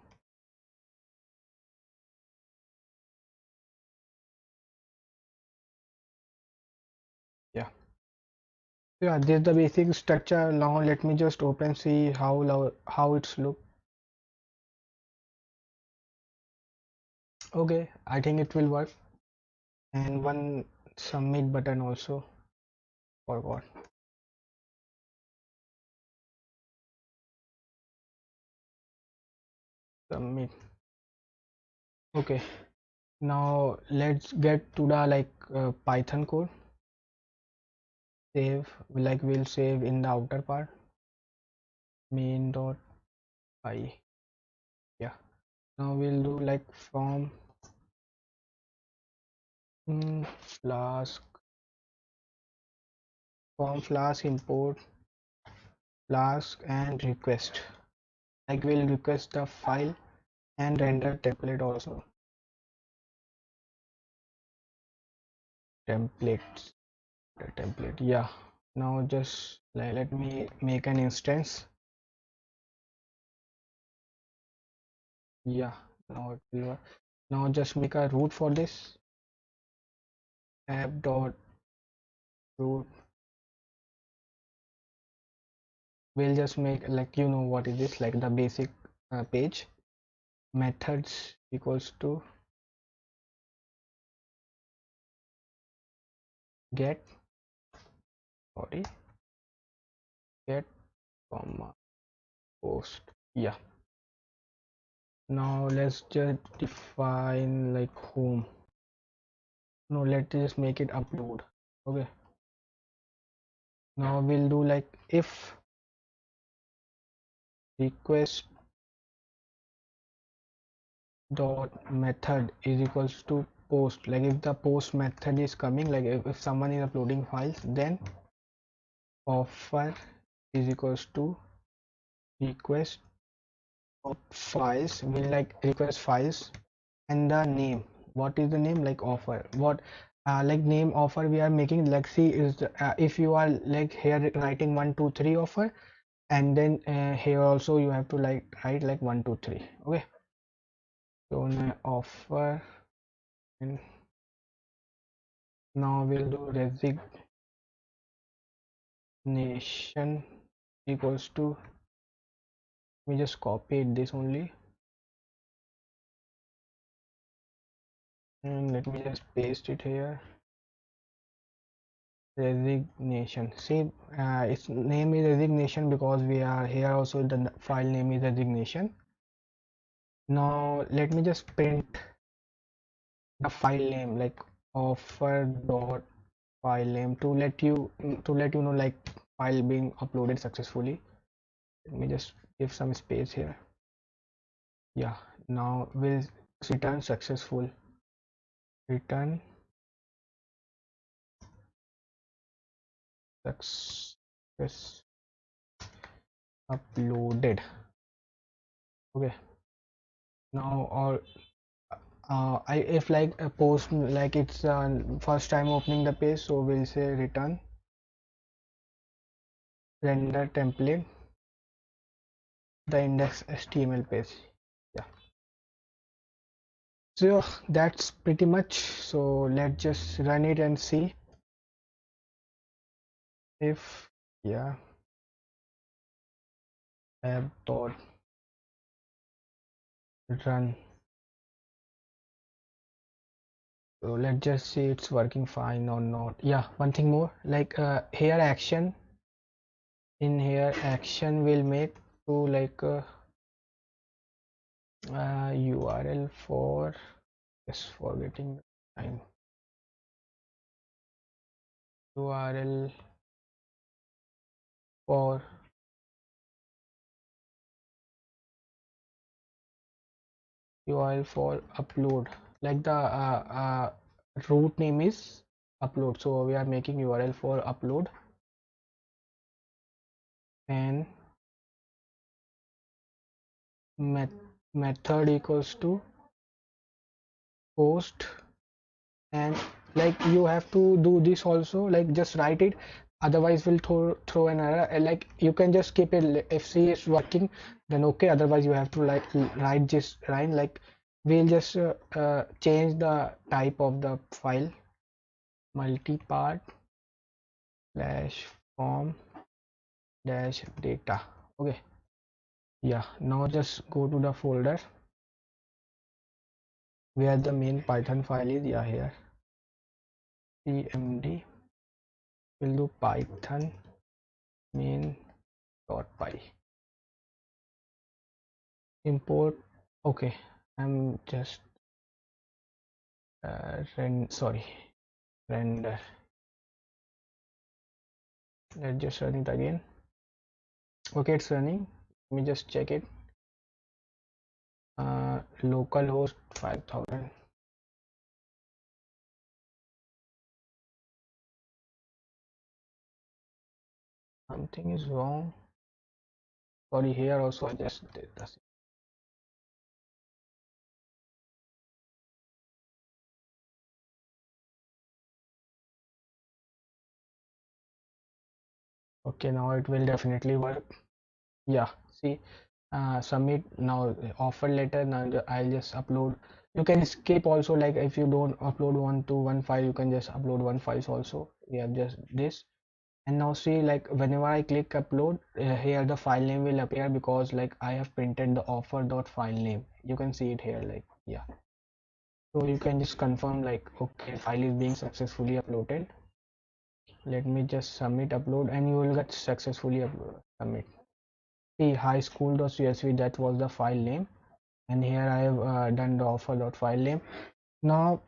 Yeah, yeah, this is the basic structure. Now let me just open, see how it's look. Okay, I think it will work. And one submit button also, forgot. Submit. Okay, Now let's get to the Python code. Save, like we'll save in the outer part, main.py. Yeah. Now we'll do like from flask import flask and request. Like we'll request the file and render template also. Templates, the template. Yeah. Now just like let me make an instance. Yeah. Now it will work. Now just make a root for this. App.root. We'll just make like what is this, like the basic page. Methods equals to get, sorry, get comma post. Yeah. Now let's just define like home. No, let's just make it upload. Okay. Now we'll do like if request dot method is equals to post. Like if the post method is coming, like if someone is uploading files, then offer is equals to request of files. Will like request files and the name. What is the name? Like offer. What like name offer we are making. Like see is if you are like here writing 1 2 3 offer, and then here also you have to like write like 1 2 3. Okay. So now offer, and now we'll do resignation equals to, we just copied this only, and let me just paste it here. Resignation. See, its name is resignation because we are here also the file name is resignation. Now let me just print the file name like offer dot file name to let you know like file being uploaded successfully. Let me just give some space here. Yeah. Now we'll return successful. Return success uploaded. Okay. Now or I if like a post like it's first time opening the page, so we'll say return render template the index HTML page. Yeah. So that's pretty much. So let's just run it and see if, yeah, app dot run. So let's just see it's working fine or not. Yeah, one thing more, like here action, in here action will make to like URL for, just forgetting the time, URL for upload, like the root name is upload, so we are making URL for upload, and method equals to post, and like you have to do this also, like just write it, otherwise we'll throw an error. Like you can just keep it, if C is working then okay, otherwise you have to like write this line, like we'll just change the type of the file, multipart slash form dash data. Okay. Yeah, now just go to the folder where the main Python file is. Yeah, here cmd, we'll do python main.py import. Okay, I'm just sorry, render. Let's just run it again. Okay, it's running. Let me just check it. Localhost 5000. Something is wrong. Sorry, here also I just did this. Okay, now it will definitely work. Yeah, see, submit now. Offer letter. Now I'll just upload. You can skip also, like if you don't upload one file, you can just upload one files also. We have just this. And now see, like whenever I click upload, here the file name will appear because like I have printed the offer.file name. You can see it here, like yeah. So you can just confirm like okay, file is being successfully uploaded. Let me just submit upload and you will get successfully upload submit. See highschool.csv, that was the file name, and here I have done the offer.file name. Now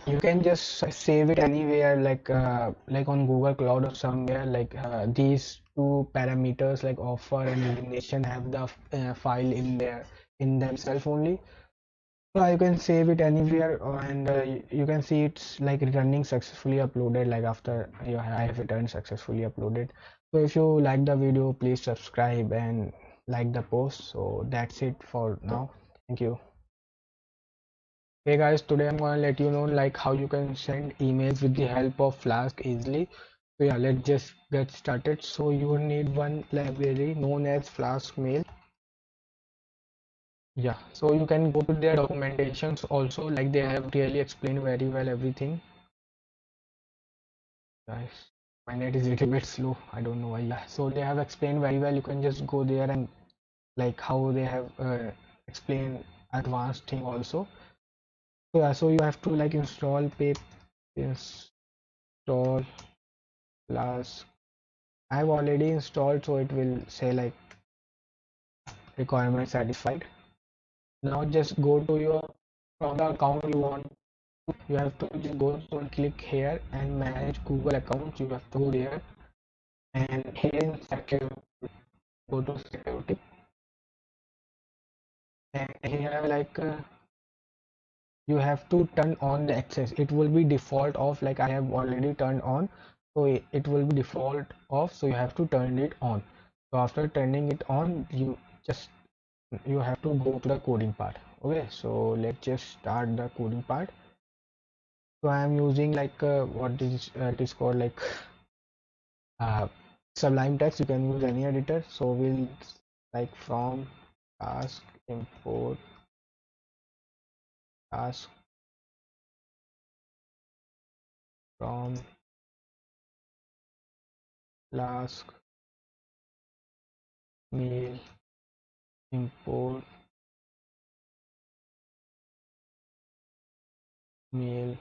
you can just save it anywhere, like on Google Cloud or somewhere, like these two parameters like offer and elimination have the file in there in themselves only. So you can save it anywhere, and you can see it's like running successfully uploaded, like after I have returned successfully uploaded. So if you like the video, please subscribe and like the post. So that's it for now. Thank you. Hey guys, today I'm gonna let you know like how you can send emails with the help of Flask easily. So yeah, let's just get started. So you will need one library known as Flask Mail. Yeah, so you can go to their documentations also, like they have really explained very well everything. Guys, my net is a little bit slow. I don't know why. Yeah, so they have explained very well. You can just go there and like how they have explained advanced thing also. So yeah, so you have to like install pip install Flask. I've already installed, so it will say like requirement satisfied. Now just go to your from the account you want. You have to just go and click here and manage Google accounts. You have to go there and here in security, go to security, and here you have to turn on the access. It will be default off, like I have already turned on, so it will be default off. So you have to turn it on. So after turning it on, you have to go to the coding part. Okay, so let's just start the coding part. So I am using like what is it is called like uh, Sublime Text. You can use any editor. So we'll like from task import task from Flask mail import mail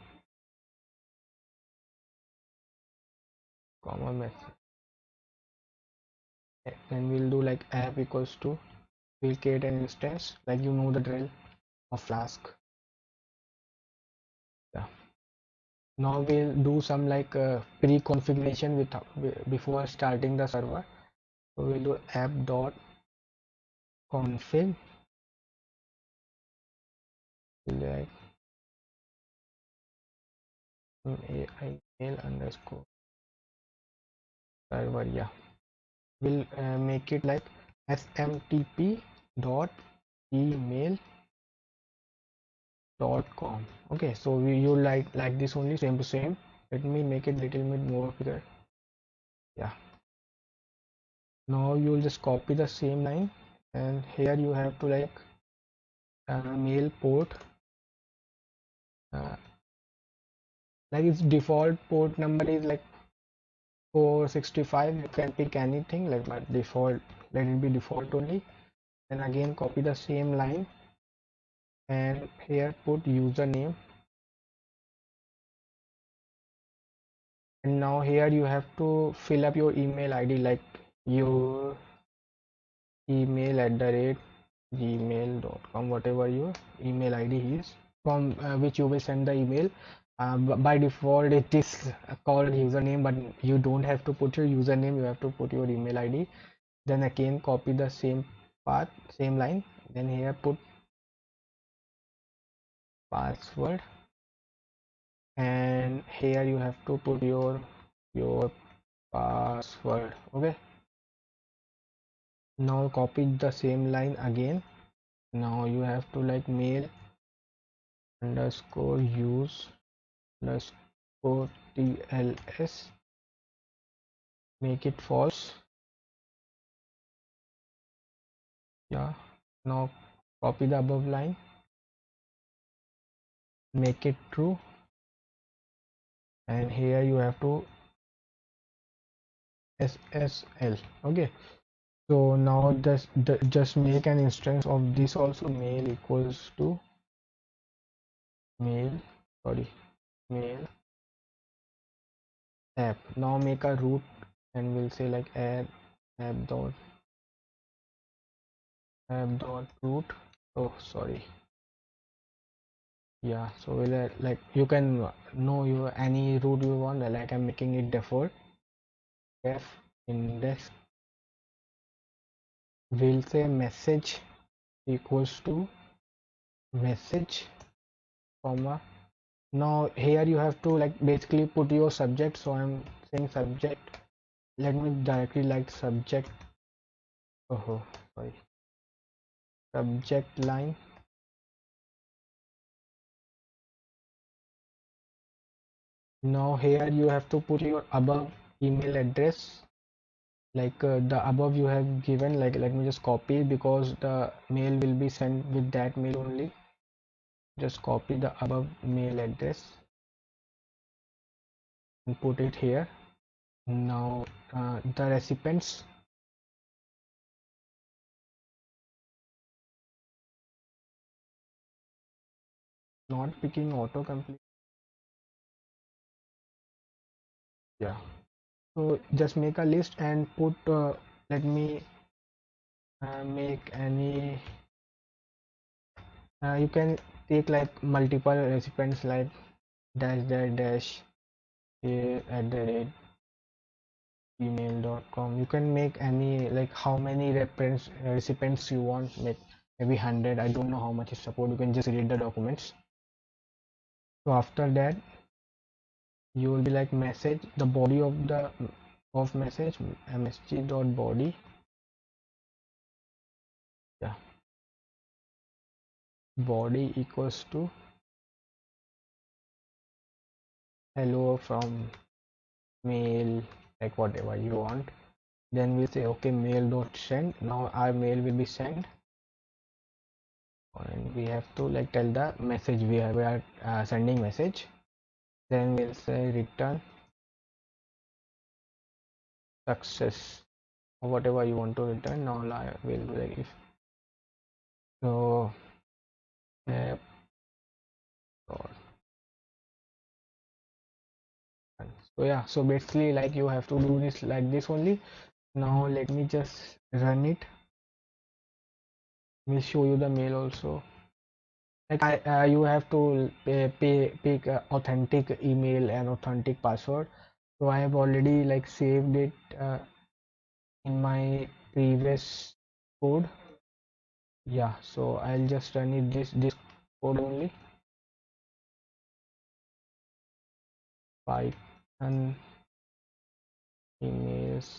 comma message. Then we'll do like app equals to, we'll create an instance, like you know the drill of Flask. Yeah. Now we'll do some like pre-configuration before starting the server. So we'll do app dot config like mail underscore server. Yeah, we'll make it like smtp dot email.com. Okay, so you like this only, same to same. Let me make it little bit more bigger. Yeah, now you'll just copy the same line, and here you have to like mail port, uh, like its default port number is like 465. You can pick anything, like my default, let it be default only. Then again copy the same line and here put username, and now here you have to fill up your email ID, like your email @gmail.com, whatever your email ID is. from which you will send the email. By default it is called username, but you don't have to put your username, you have to put your email ID. Then again copy the same path, same line, then here put password, and here you have to put your password. Okay, now copy the same line again. Now you have to like mail underscore use underscore tls, make it false. Yeah, now copy the above line, make it true, and here you have to ssl. Okay, so now just make an instance of this also, mail equals to mail, sorry, mail app. Now make a root, and we'll say like app dot root. Oh sorry, yeah, so we'll like you can know your any root you want, like I'm making it default f index. We'll say message equals to message, comma. Now here you have to like basically put your subject, so I'm saying subject. Let me directly like subject. Oh sorry, subject line. Now here you have to put your above email address, like the above you have given. Like let me just copy, because the mail will be sent with that mail only. Just copy the above mail address and put it here. Now the recipients, not picking autocomplete. Yeah, so just make a list and put let me make any you can take like multiple recipients, like dash dash dash at the rate gmail.com. You can make any, like how many reference recipients you want, make maybe 100. I don't know how much is support, you can just read the documents. So after that you will be like message, the body of the of message, msg.body. Yeah, body equals to hello from mail, like whatever you want. Then we say okay, mail dot send. Now our mail will be sent, and we have to like tell the message we are sending message. Then we'll say return success, or whatever you want to return. Now we'll do like if so app dot run. So yeah, so basically like you have to do this like this only. Now let me just run it. We'll show you the mail also. Like you have to pick authentic email and authentic password. So I have already like saved it in my previous code. Yeah, so I'll just run it this code only. Python emails.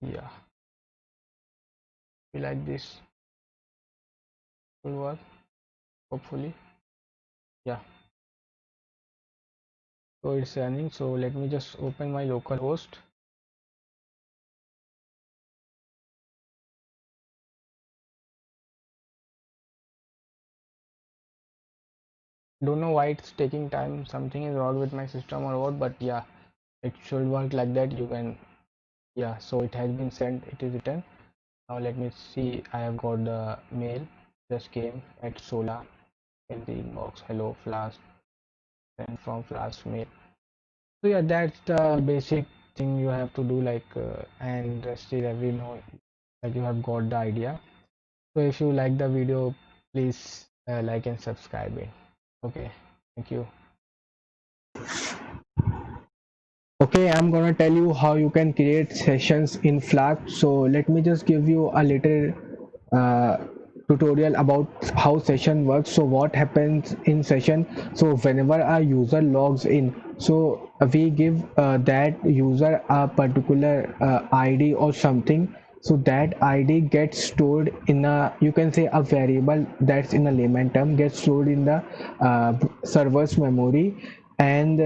Yeah, we like this will work hopefully. Yeah, so it's running. So let me just open my local host. Don't know why it's taking time, something is wrong with my system or what, but yeah, it should work like that. You can Yeah, so it has been sent, it is written. Now let me see, I have got the mail, just came at Sola in the inbox. Hello Flask, and from Flask mail. So yeah, that's the basic thing you have to do, like and rest is every know that you have got the idea. So if you like the video, please like and subscribe it. Okay, thank you. Okay, I'm gonna tell you how you can create sessions in Flask. So let me just give you a little uh, tutorial about how session works. So what happens in session? So whenever a user logs in, so we give that user a particular ID or something. So that ID gets stored in a, you can say, a variable that's in a layman term, gets stored in the server's memory, and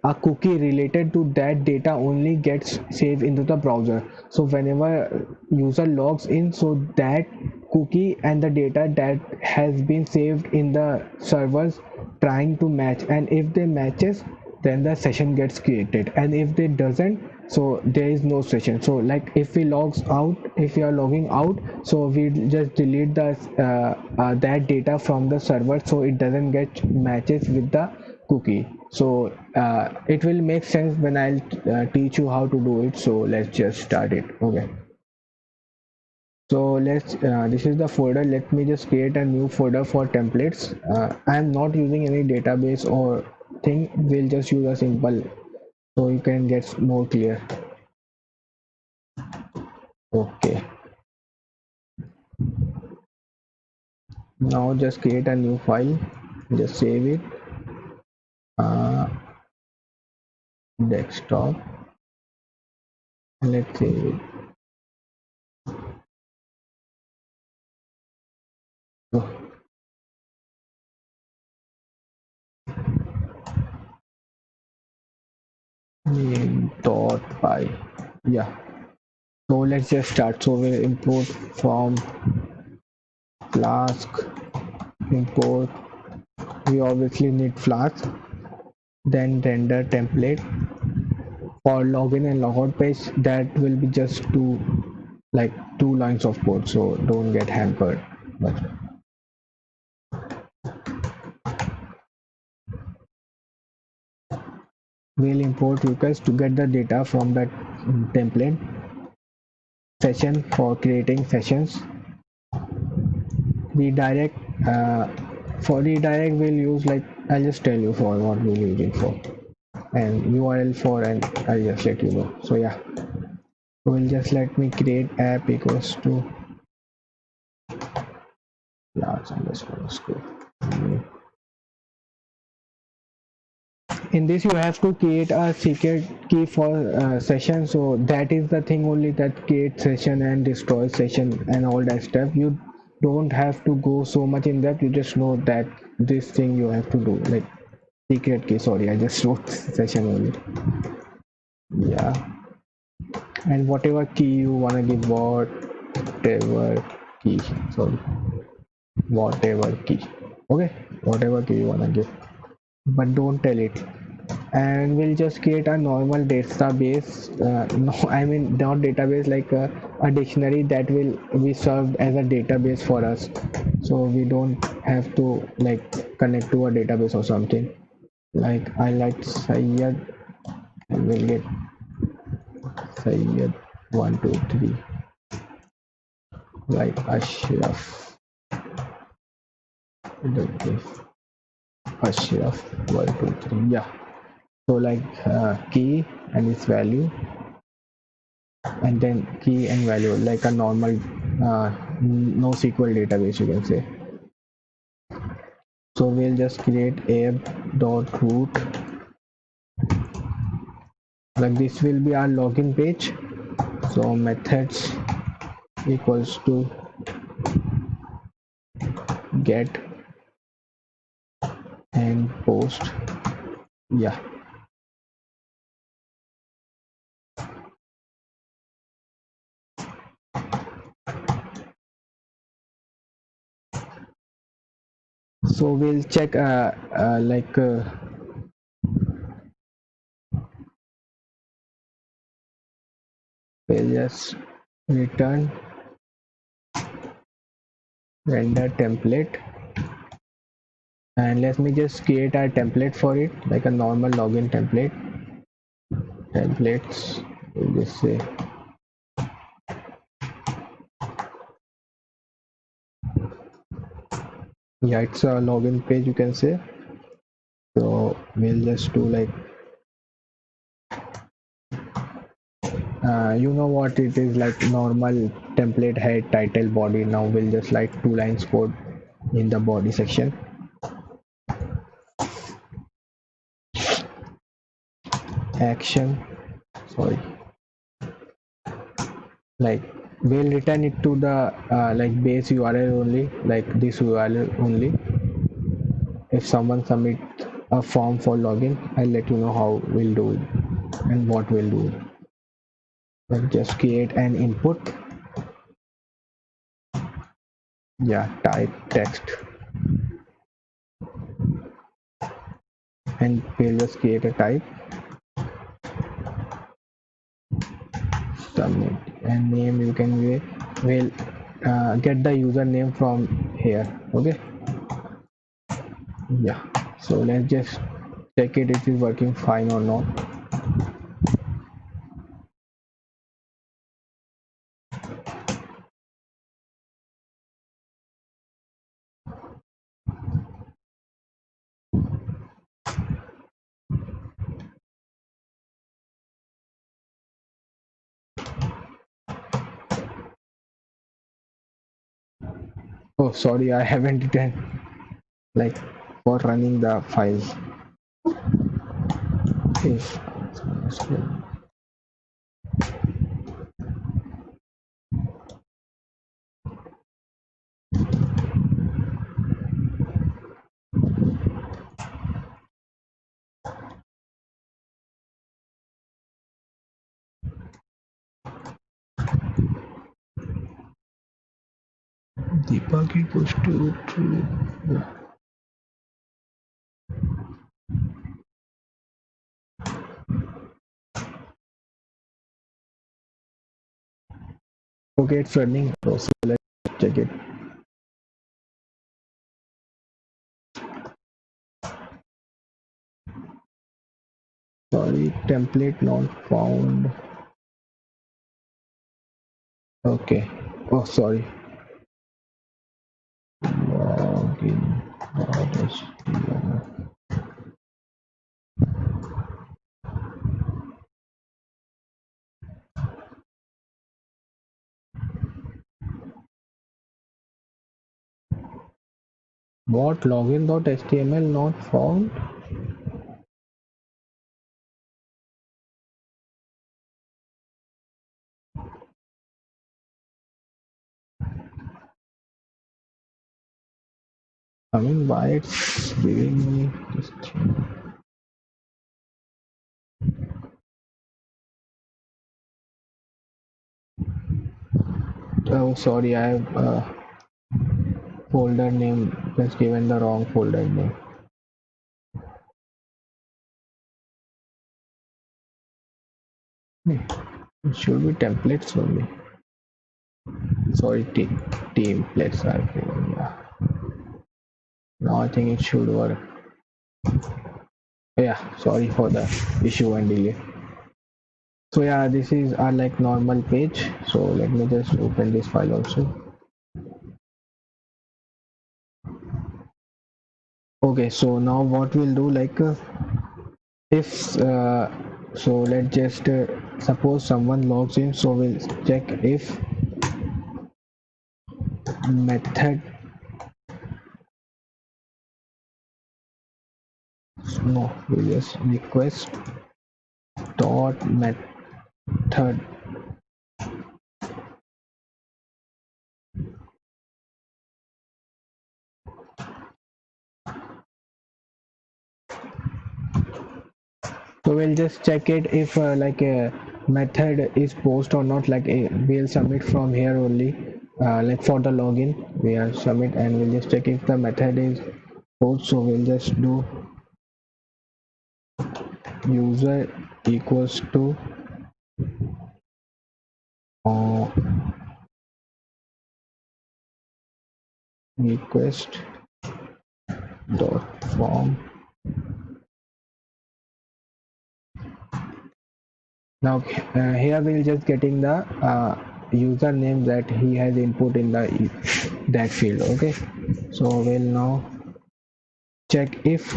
a cookie related to that data only gets saved into the browser. So whenever user logs in, so that cookie and the data that has been saved in the servers trying to match, and if they matches, then the session gets created, and if they doesn't, so there is no session. So like if we logs out, if we are logging out, so we just delete the that data from the server, so it doesn't get matches with the cookie. So it will make sense when I'll teach you how to do it. So let's just start it. Okay, so let's this is the folder. Let me just create a new folder for templates. I'm not using any database or thing, we'll just use a simple, so you can get more clear. Okay, now just create a new file, just save it, uh, desktop, let's save it. Oh, name dot py. Yeah, so let's just start. So we'll import from Flask, import, we obviously need Flask, then render template for login and logout page. That will be just two, like two lines of code, so don't get hampered. But we'll import request to get the data from that template, session for creating sessions, redirect, uh, for redirect we'll use, like I'll just tell you for what we'll use it for, and URL for, and I'll just let you know. So yeah, we'll just let me create app equals to large underscore school. In this you have to create a secret key for session, so that is the thing only that creates session and destroys session and all that stuff. You don't have to go so much in depth, you just know that this thing you have to do, like secret key. Sorry, I just wrote session only. Yeah, and whatever key you want to give, whatever key, sorry, whatever key. Okay, whatever key you want to give, but don't tell it. And we'll just create a normal database, no, I mean not database, like a dictionary that will be served as a database for us, so we don't have to like connect to a database or something. Like I like Syed, and we'll get Syed 123, like Ashraf, Ashraf 123, yeah. So like key and its value, and then key and value, like a normal NoSQL database, you can say. So we'll just create app.root, like this will be our login page. So methods equals to get and post. Yeah, so we'll check like we'll just return render template, and let me just create a template for it, like a normal login template. Templates, we'll just say yeah, it's a login page, you can say. So we'll just do like you know what it is, like normal template, head, title, body. Now we'll just like 2 lines code in the body section. Action, sorry, like we'll return it to the like base URL only, like this URL only. If someone submit a form for login, I'll let you know how we'll do it and what we'll do. Like just create an input, yeah, type text, and we'll just create a type, submit, and name you can will get the username from here. Okay, yeah, so let's just check it if it's working fine or not. Oh, sorry, I haven't written like for running the files. If Deepak equals to true. Yeah. Okay, it's running. So let's check it. Sorry, template not found. Okay. Oh, sorry. Login. What login.html not found? I mean, why it's giving me this thing? Oh, sorry, I have folder name just given the wrong folder name. It should be templates only. Sorry, templates are given. Yeah. Now I think it should work. Yeah, sorry for the issue and delay. So yeah, this is our like normal page. So let me just open this file also. Okay, so now what we'll do, like if so let's just suppose someone logs in, so we'll check if method, no, we'll just request dot method. So we'll just check it if like a method is post or not, like we'll submit from here only, like for the login we are submit, and we'll just check if the method is post. So we'll just do user equals to request dot form. Now here we'll just getting the username that he has input in the that field. Okay, so we'll now check if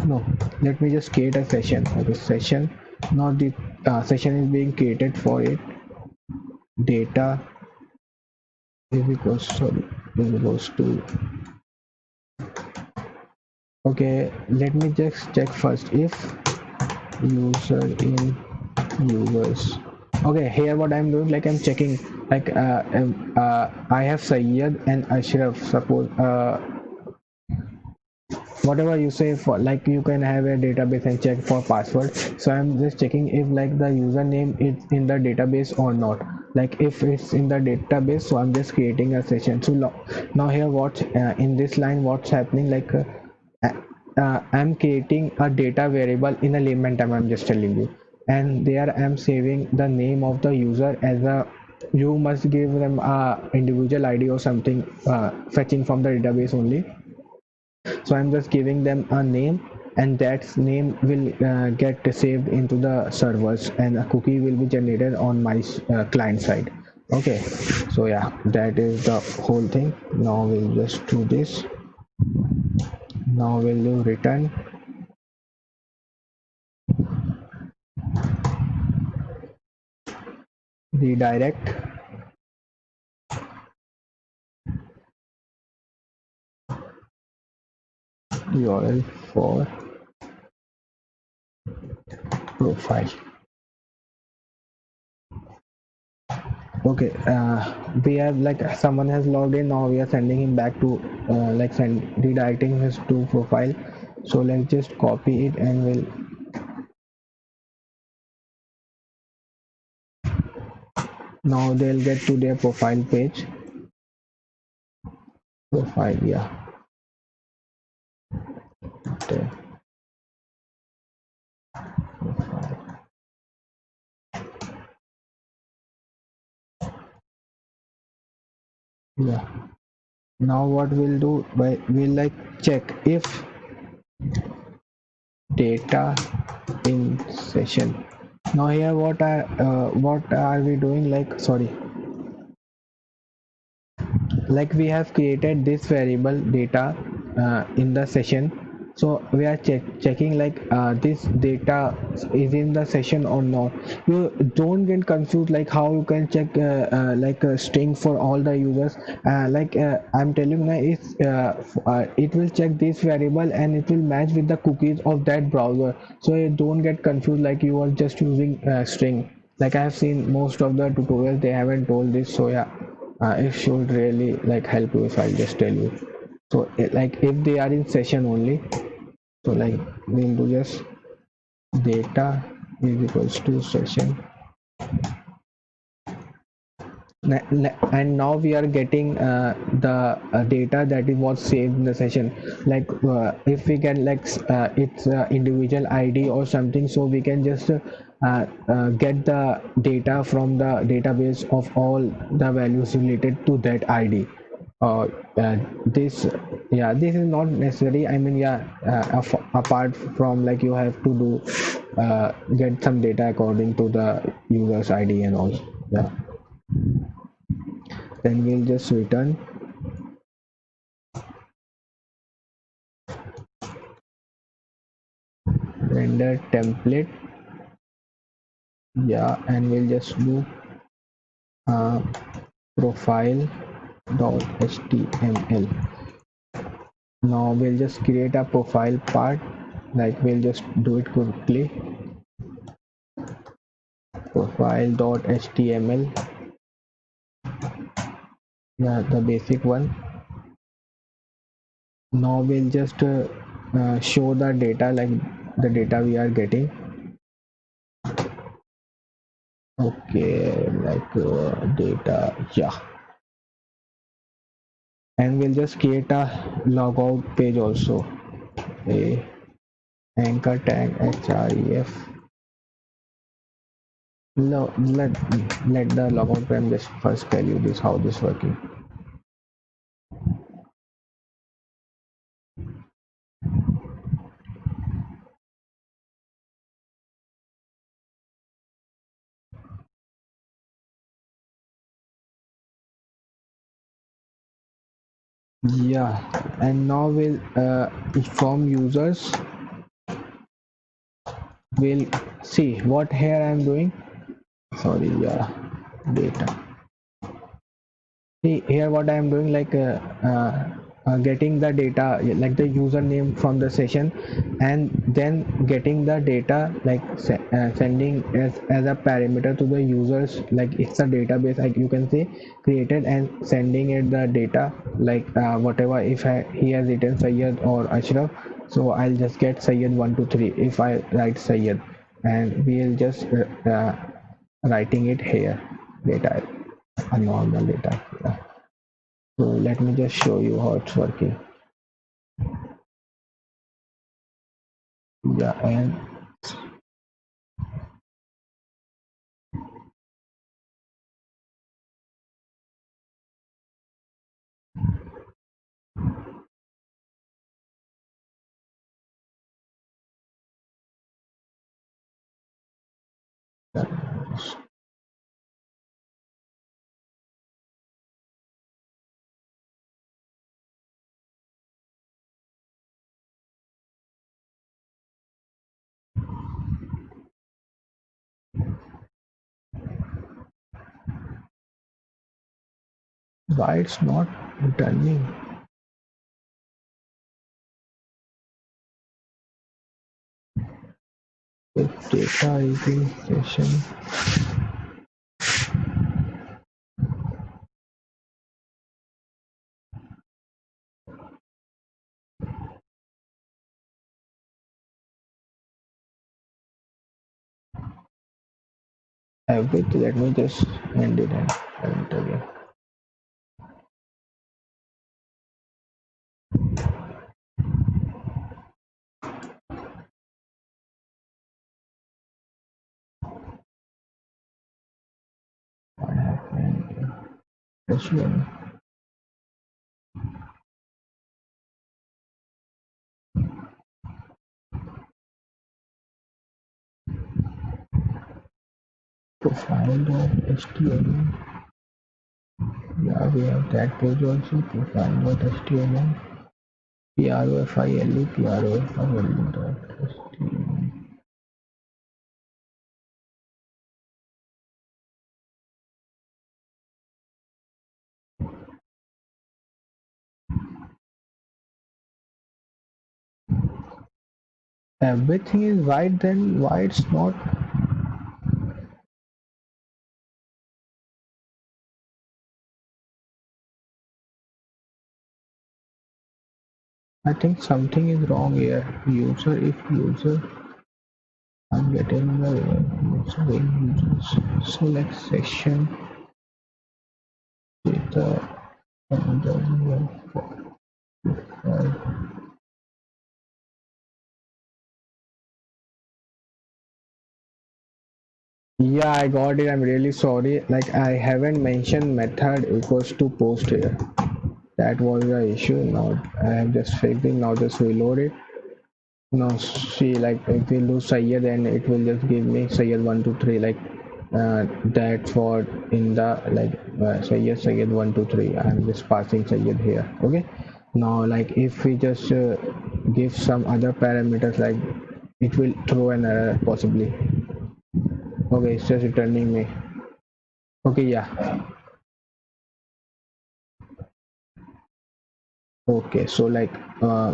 no. Let me just create a session. Okay, session. Now the session is being created for it. Data is equals to. Okay, let me just check first if user in users. Okay, here what I'm doing, like I'm checking, like I have Sayyid and Ashraf. Suppose whatever you say, for like you can have a database and check for password. So I'm just checking if like the username is in the database or not. Like if it's in the database, so I'm just creating a session. So now here what in this line what's happening, like I'm creating a data variable in a layman term, I'm just telling you, and there I'm saving the name of the user as a, you must give them a individual ID or something, fetching from the database only. So I'm just giving them a name, and that name will get saved into the servers, and a cookie will be generated on my client side. Okay, so yeah, that is the whole thing. Now we'll just do this. Now we'll do return redirect URL for profile. Okay, we have like someone has logged in. Now we are sending him back to like redirecting his to profile. So let's just copy it and we'll now they'll get to their profile page. Profile, yeah. Okay. Profile. Yeah. Now what we'll do, we'll like check if data in session. Now here what are we doing? Like sorry, like we have created this variable data in the session, so we are checking like this data is in the session or not. You don't get confused like how you can check like a string for all the users, I'm telling you now, it will check this variable and it will match with the cookies of that browser, so you don't get confused like you are just using string. Like I have seen most of the tutorials, they haven't told this, so yeah, it should really like help you if I just tell you. So like if they are in session only, so like we'll do just data is equals to session, and now we are getting the data that was saved in the session. Like if we can like it's individual ID or something, so we can just get the data from the database of all the values related to that ID. uh, this yeah, this is not necessary, I mean yeah, apart from like you have to do get some data according to the user's ID and all. Yeah, then we'll just return render template. Yeah, and we'll just do uh, profile dot html. Now we'll just create a profile part, like we'll just do it quickly. Profile dot html, yeah, the basic one. Now we'll just show the data, like the data we are getting. Okay, like data, yeah, and we'll just create a logout page also. A anchor tag href. No, let the logout page just first tell you this how this working. Yeah, and now will from users will see what here I'm doing. Sorry, yeah, data. See here what I am doing, like getting the data, like the username from the session, and then getting the data, like sending as a parameter to the users, like it's a database, like you can say, created, and sending it the data, like whatever, if he has written Sayyid or Ashraf, so I'll just get Sayyid 123 if I write Sayyid, and we'll just writing it here, data, a normal data. Yeah. So let me just show you how it's working. Yeah, and why it's not returning? If data is in session, everything. Let me just end it and run it again. What happened? Session. Profile.html. Yeah, we have that page also. Profile.html. Profile.html. Everything is white, then why it's not? I think something is wrong here. User, if user, I'm getting the user users. Select section data and the file. Yeah, I got it. I'm really sorry. Like I haven't mentioned method equals to post here. That was the issue. Now I have just fixed it. Now just reload it. Now see, like if we lose Sayyid, then it will just give me Sayyid 123, like that for in the like Sayyid 123. I'm just passing Sayyid here. Okay. Now like if we just give some other parameters, like it will throw an error possibly. Okay, it's just returning me. Okay, yeah. Okay, so like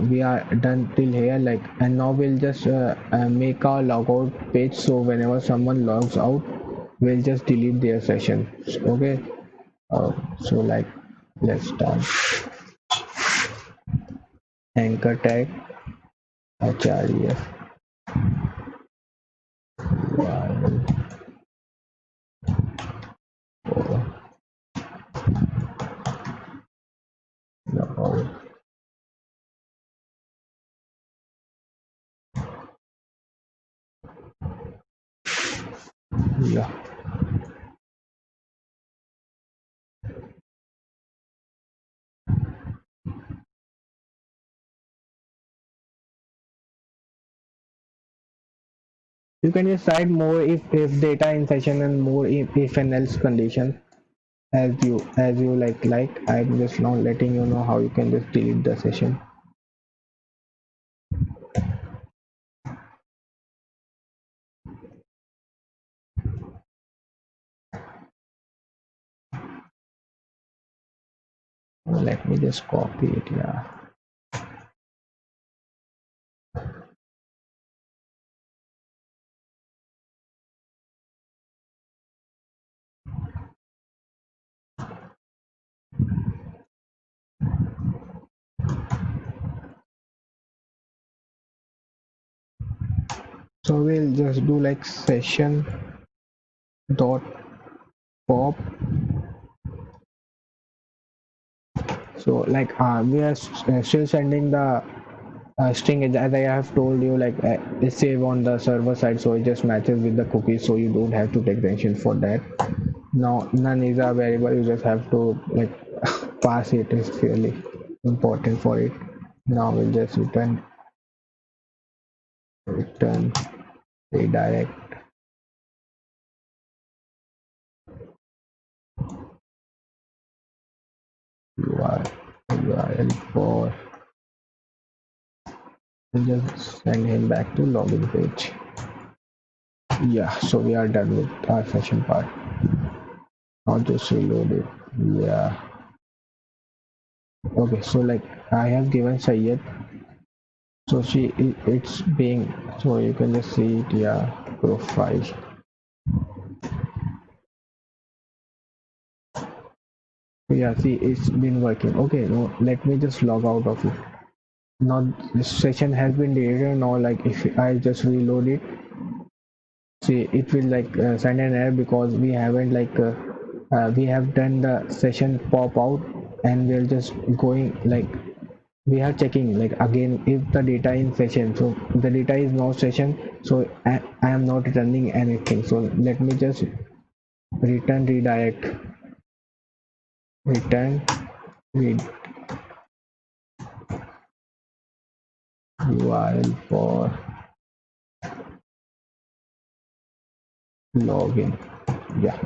we are done till here, like, and now we'll just make our logout page, so whenever someone logs out, we'll just delete their session. Okay, so like let's start. Anchor tag href while for logout. Yeah, you can just write more if data in session and more if and else condition. as you like I'm just now letting you know how you can just delete the session. Let me just copy it. Yeah, so we'll just do like session dot pop. So like we are still sending the string as I have told you, like it's save on the server side, so it just matches with the cookies, so you don't have to take attention for that. Now none is a variable, you just have to like pass it, is fairly important for it. Now we'll just return redirect URL for, we'll just send him back to login page. Yeah, so we are done with our session part. Now just reload it. Yeah, okay, so like I have given Sayed, so it's being, so you can just see it. Yeah, profile. So yeah, see, it's been working. Okay, no, let me just log out of it. Now this session has been deleted. Now like if I just reload it, see it will like send an error because we haven't like we have done the session pop out, and we're just going like we are checking like again if the data in session, so the data is no session, so I am not returning anything. So let me just return redirect, return read URL for login. Yeah,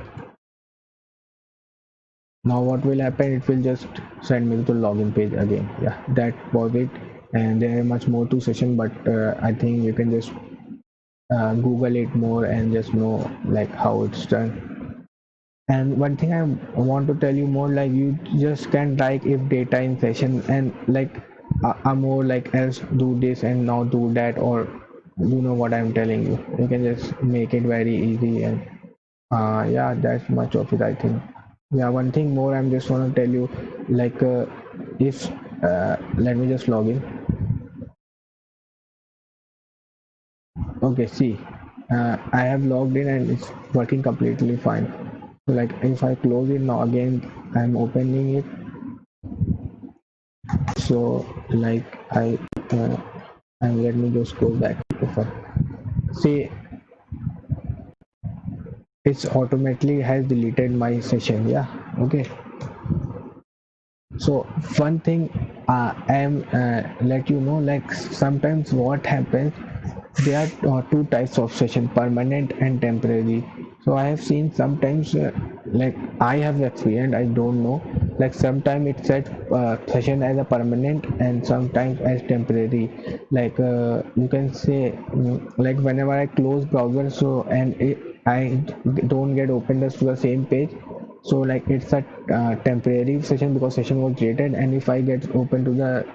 now what will happen, it will just send me to the login page again. Yeah, that was it, and there is much more to session, but I think you can just google it more and just know like how it's done. And one thing I want to tell you more, like you just can like if data in session and like more like else do this and now do that, or you know what I'm telling you, you can just make it very easy. And yeah, that's much of it, I think. Yeah, one thing more I'm just want to tell you, like if let me just log in. Okay, see, I have logged in and it's working completely fine. So like if I close it now again, I'm opening it. So like uh, and let me just go back to profile. See, it's automatically has deleted my session. Yeah, okay. So one thing I am let you know, like sometimes what happens, there are two types of session, permanent and temporary. So I have seen sometimes like I have experienced, I don't know, like sometimes it sets session as a permanent and sometimes as temporary. Like you can say like whenever I close browser, so and I don't get opened to the same page, so like it's a temporary session because session was created, and if I get open to the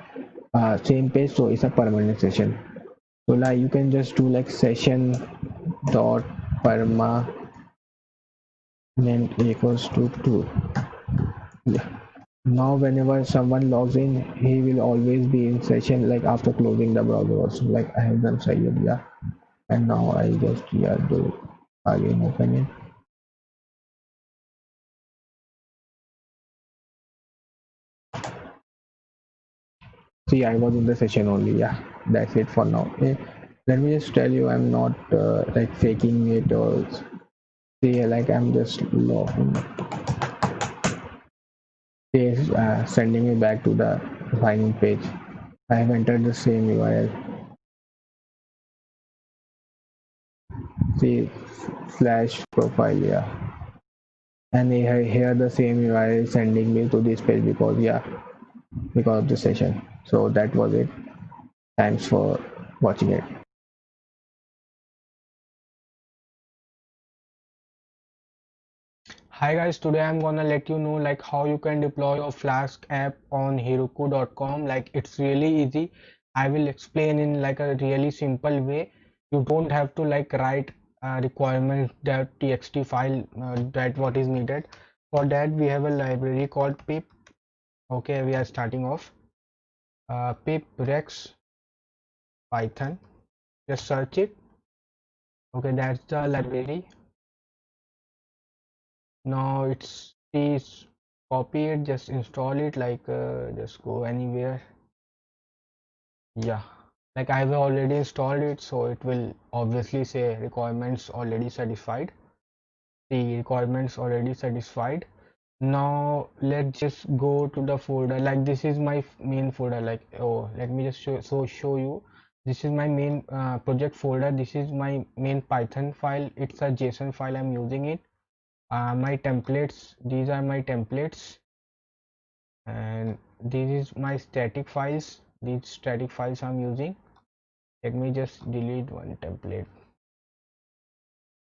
same page, so it's a permanent session. So like you can just do like session dot permanent equals to true. Yeah. Now whenever someone logs in, he will always be in session like after closing the browser also, like I have done Sayyid. Yeah, and now I just yeah do again open it. See, I was in the session only. Yeah, that's it for now. Okay. Let me just tell you, I'm not like faking it or say like I'm just logging. It's sending me back to the sign-in page. I have entered the same URL. See, slash profile. Yeah. And here the same UI is sending me to this page because yeah, because of the session. So that was it. Thanks for watching it. Hi guys, today I'm gonna let you know like how you can deploy your Flask app on Heroku.com. Like it's really easy. I will explain in like a really simple way. You don't have to like write requirements.txt file that what is needed. For that we have a library called pip. Okay, we are starting off. Pip rex python. Just search it. Okay, that's the library. Now it's please copy it, just install it, like just go anywhere. Yeah, like I've already installed it, so it will obviously say requirements already satisfied. The requirements already satisfied. Now let's just go to the folder. Like this is my main folder. Like, oh, let me just show you. This is my main project folder. This is my main Python file. It's a JSON file. I'm using it. My templates. These are my templates, and this is my static files. These static files I'm using. Let me just delete one template.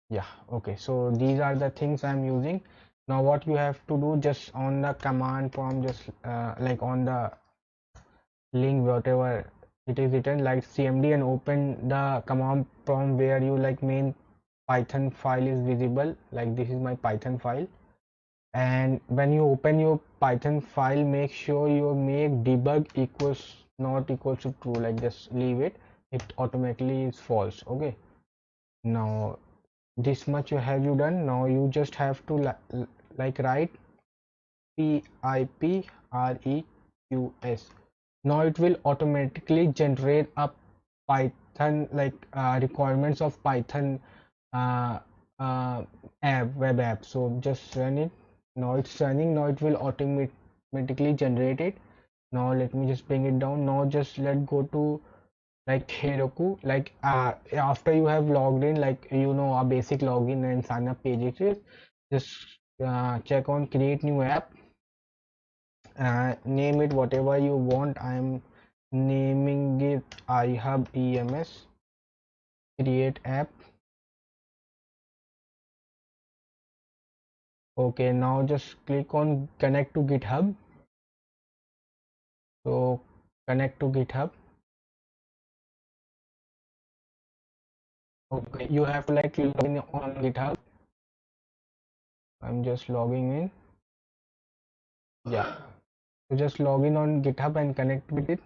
Yeah, okay, so these are the things I'm using. Now what you have to do, just on the command prompt, just like on the link whatever it is written, like cmd, and open the command prompt where you like main python file is visible. Like this is my python file, and when you open your python file, make sure you make debug equals not equals to true. Like just leave it, it automatically is false. Okay, now this much you have you done. Now you just have to like write piprequest. Now it will automatically generate a python like requirements of python uh, uh, app, web app. So just run it. Now it's running. Now it will automatically generate it. Now let me just bring it down. Now just let go to like Heroku. Like after you have logged in, like you know a basic login and sign up page it is, just check on create new app. Name it whatever you want. I'm naming it iHub EMS. Create app. Okay, now just click on connect to GitHub. So connect to GitHub. Okay, you have to like log in on GitHub. I'm just logging in. Yeah, so just log in on GitHub and connect with it.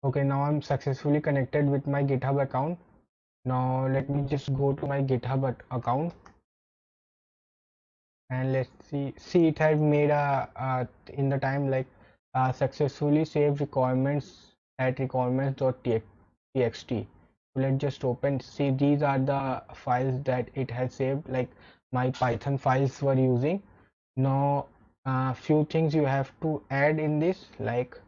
Okay, now I'm successfully connected with my GitHub account. Now let me just go to my GitHub account, and let's see it has made a in the time like successfully saved requirements at requirements.txt. So let's just open, see these are the files that it has saved, like my python files were using. Now few things you have to add in this, like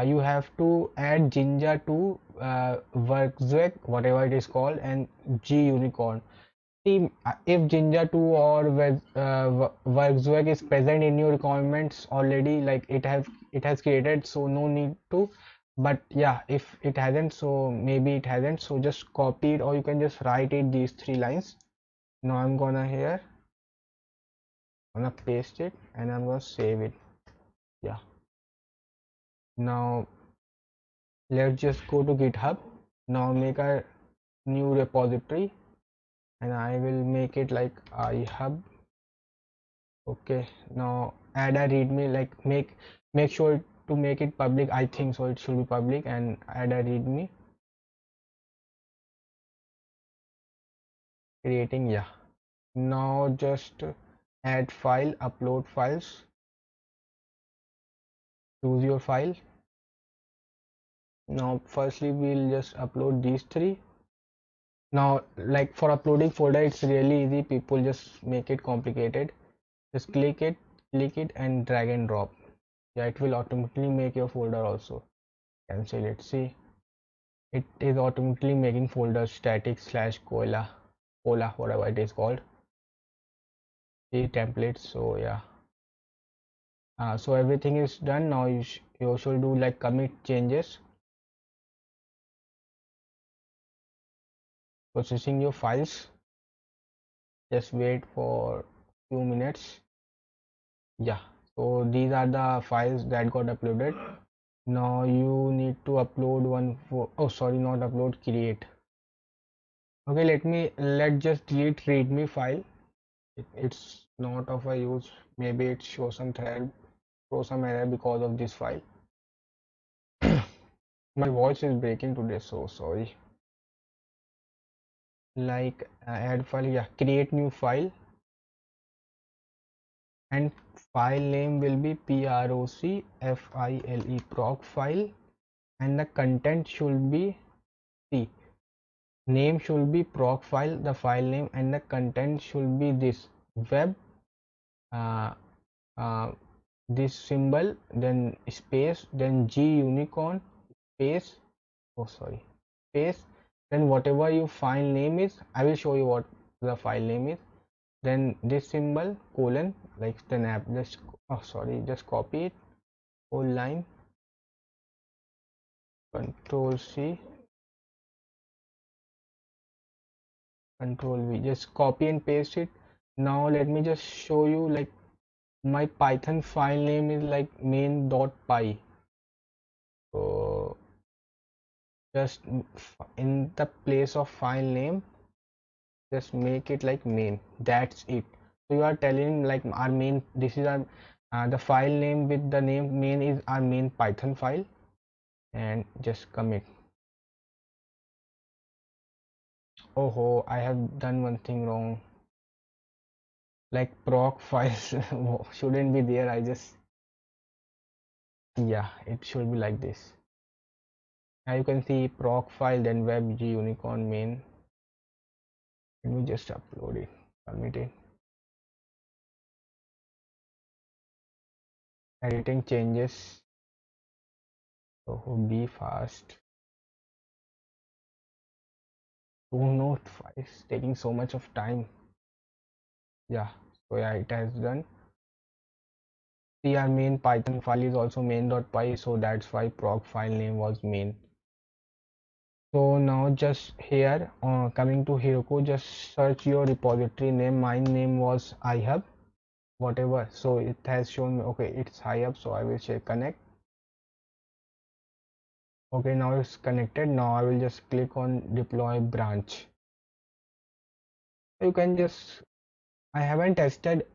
you have to add Jinja to Workzweg, whatever it is called, and G Unicorn. See, if Jinja 2 or Workzweg is present in your requirements already, like it has created, so no need to. But yeah, if it hasn't, so maybe it hasn't. So just copy it, or you can just write it these 3 lines. Now I'm gonna here, gonna paste it, and I'm gonna save it. Yeah. Now let's just go to GitHub. Now make a new repository, and I will make it like iHub. Okay, now add a readme, like make sure to make it public. I think so it should be public, and add a readme. Creating, yeah. Now just add file, upload files, choose your file. Now firstly we'll just upload these 3. Now like for uploading folder, it's really easy. People just make it complicated. Just click it and drag and drop. Yeah, it will automatically make your folder also. Cancel it. See, it is automatically making folders static slash cola, whatever it is called. the templates. So yeah, so everything is done. Now you should do like commit changes, processing your files. Just wait for few minutes. Yeah, so these are the files that got uploaded. Now you need to upload one for, oh sorry, not upload, create. Okay, let just delete readme file. It's not of a use. Maybe it show some error because of this file. My voice is breaking today, so sorry. Like add file, yeah, create new file, and file name will be procfile proc file, and the content should be, see, name should be proc file, the file name, and the content should be this web, uh, uh, this symbol, then space, then G unicorn, space, oh sorry, space, then whatever your file name is, I will show you what the file name is, then this symbol colon, like snap, just, oh sorry, just copy it, whole line, control C, control V, just copy and paste it. Now let me just show you, like my Python file name is like main.py, so just in the place of file name, just make it like main, that's it. So you are telling like our main, this is our the file name with the name main is our main Python file, and just commit. Oh, I have done one thing wrong, like proc files shouldn't be there. I just, yeah, it should be like this. Now you can see proc file, then web G unicorn main. Let me just upload it, commit it, editing changes, so be fast. Oh no, it's taking so much of time. Yeah, so yeah, it has done. See, our main Python file is also main.py, so that's why proc file name was main. So now just here, coming to Heroku, just search your repository name. My name was iHub, whatever. So it has shown me, okay, it's iHub. So I will say connect. Okay, now it's connected. Now I will just click on deploy branch. You can just, I haven't tested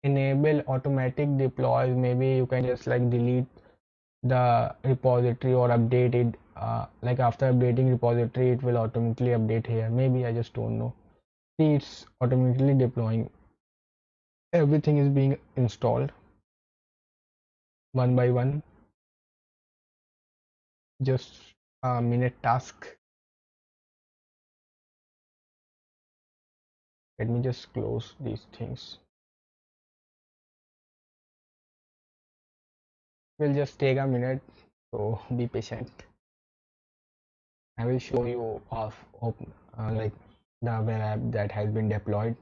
enable automatic deploys. Maybe you can just like delete the repository or update it, like after updating repository it will automatically update here. Maybe, I just don't know. See, it's automatically deploying, everything is being installed one by one, just a minute task. Let me just close these things. Will just take a minute, so be patient. I will show you of like the web app that has been deployed.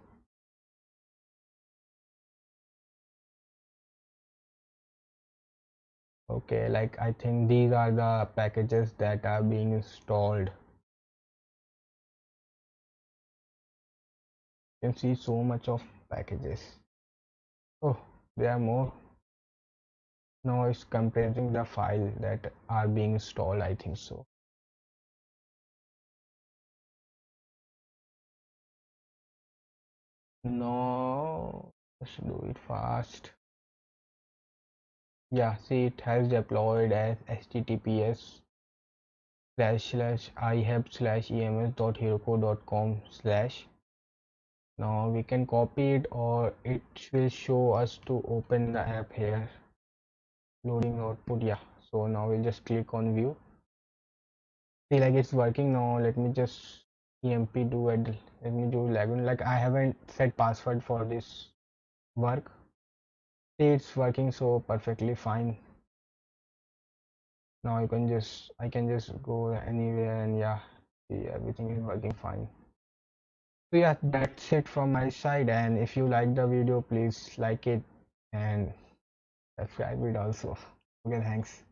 Okay, like I think these are the packages that are being installed. You can see so much of packages. Oh, there are more. Now it's compressing the file that are being installed, I think so. No, let's do it fast. Yeah, see, it has deployed as https / ihub / ems.heroku.com / now we can copy it, or it will show us to open the app here. Loading output, yeah. So now we'll just click on view. See, like it's working now. Let me just emp do it. Let me do login. Like I haven't set password for this work. See, it's working so perfectly fine. Now you can just, I can just go anywhere, and yeah, see, everything is working fine. So yeah, that's it from my side. And if you like the video, please like it and subscribe it also. Okay, thanks.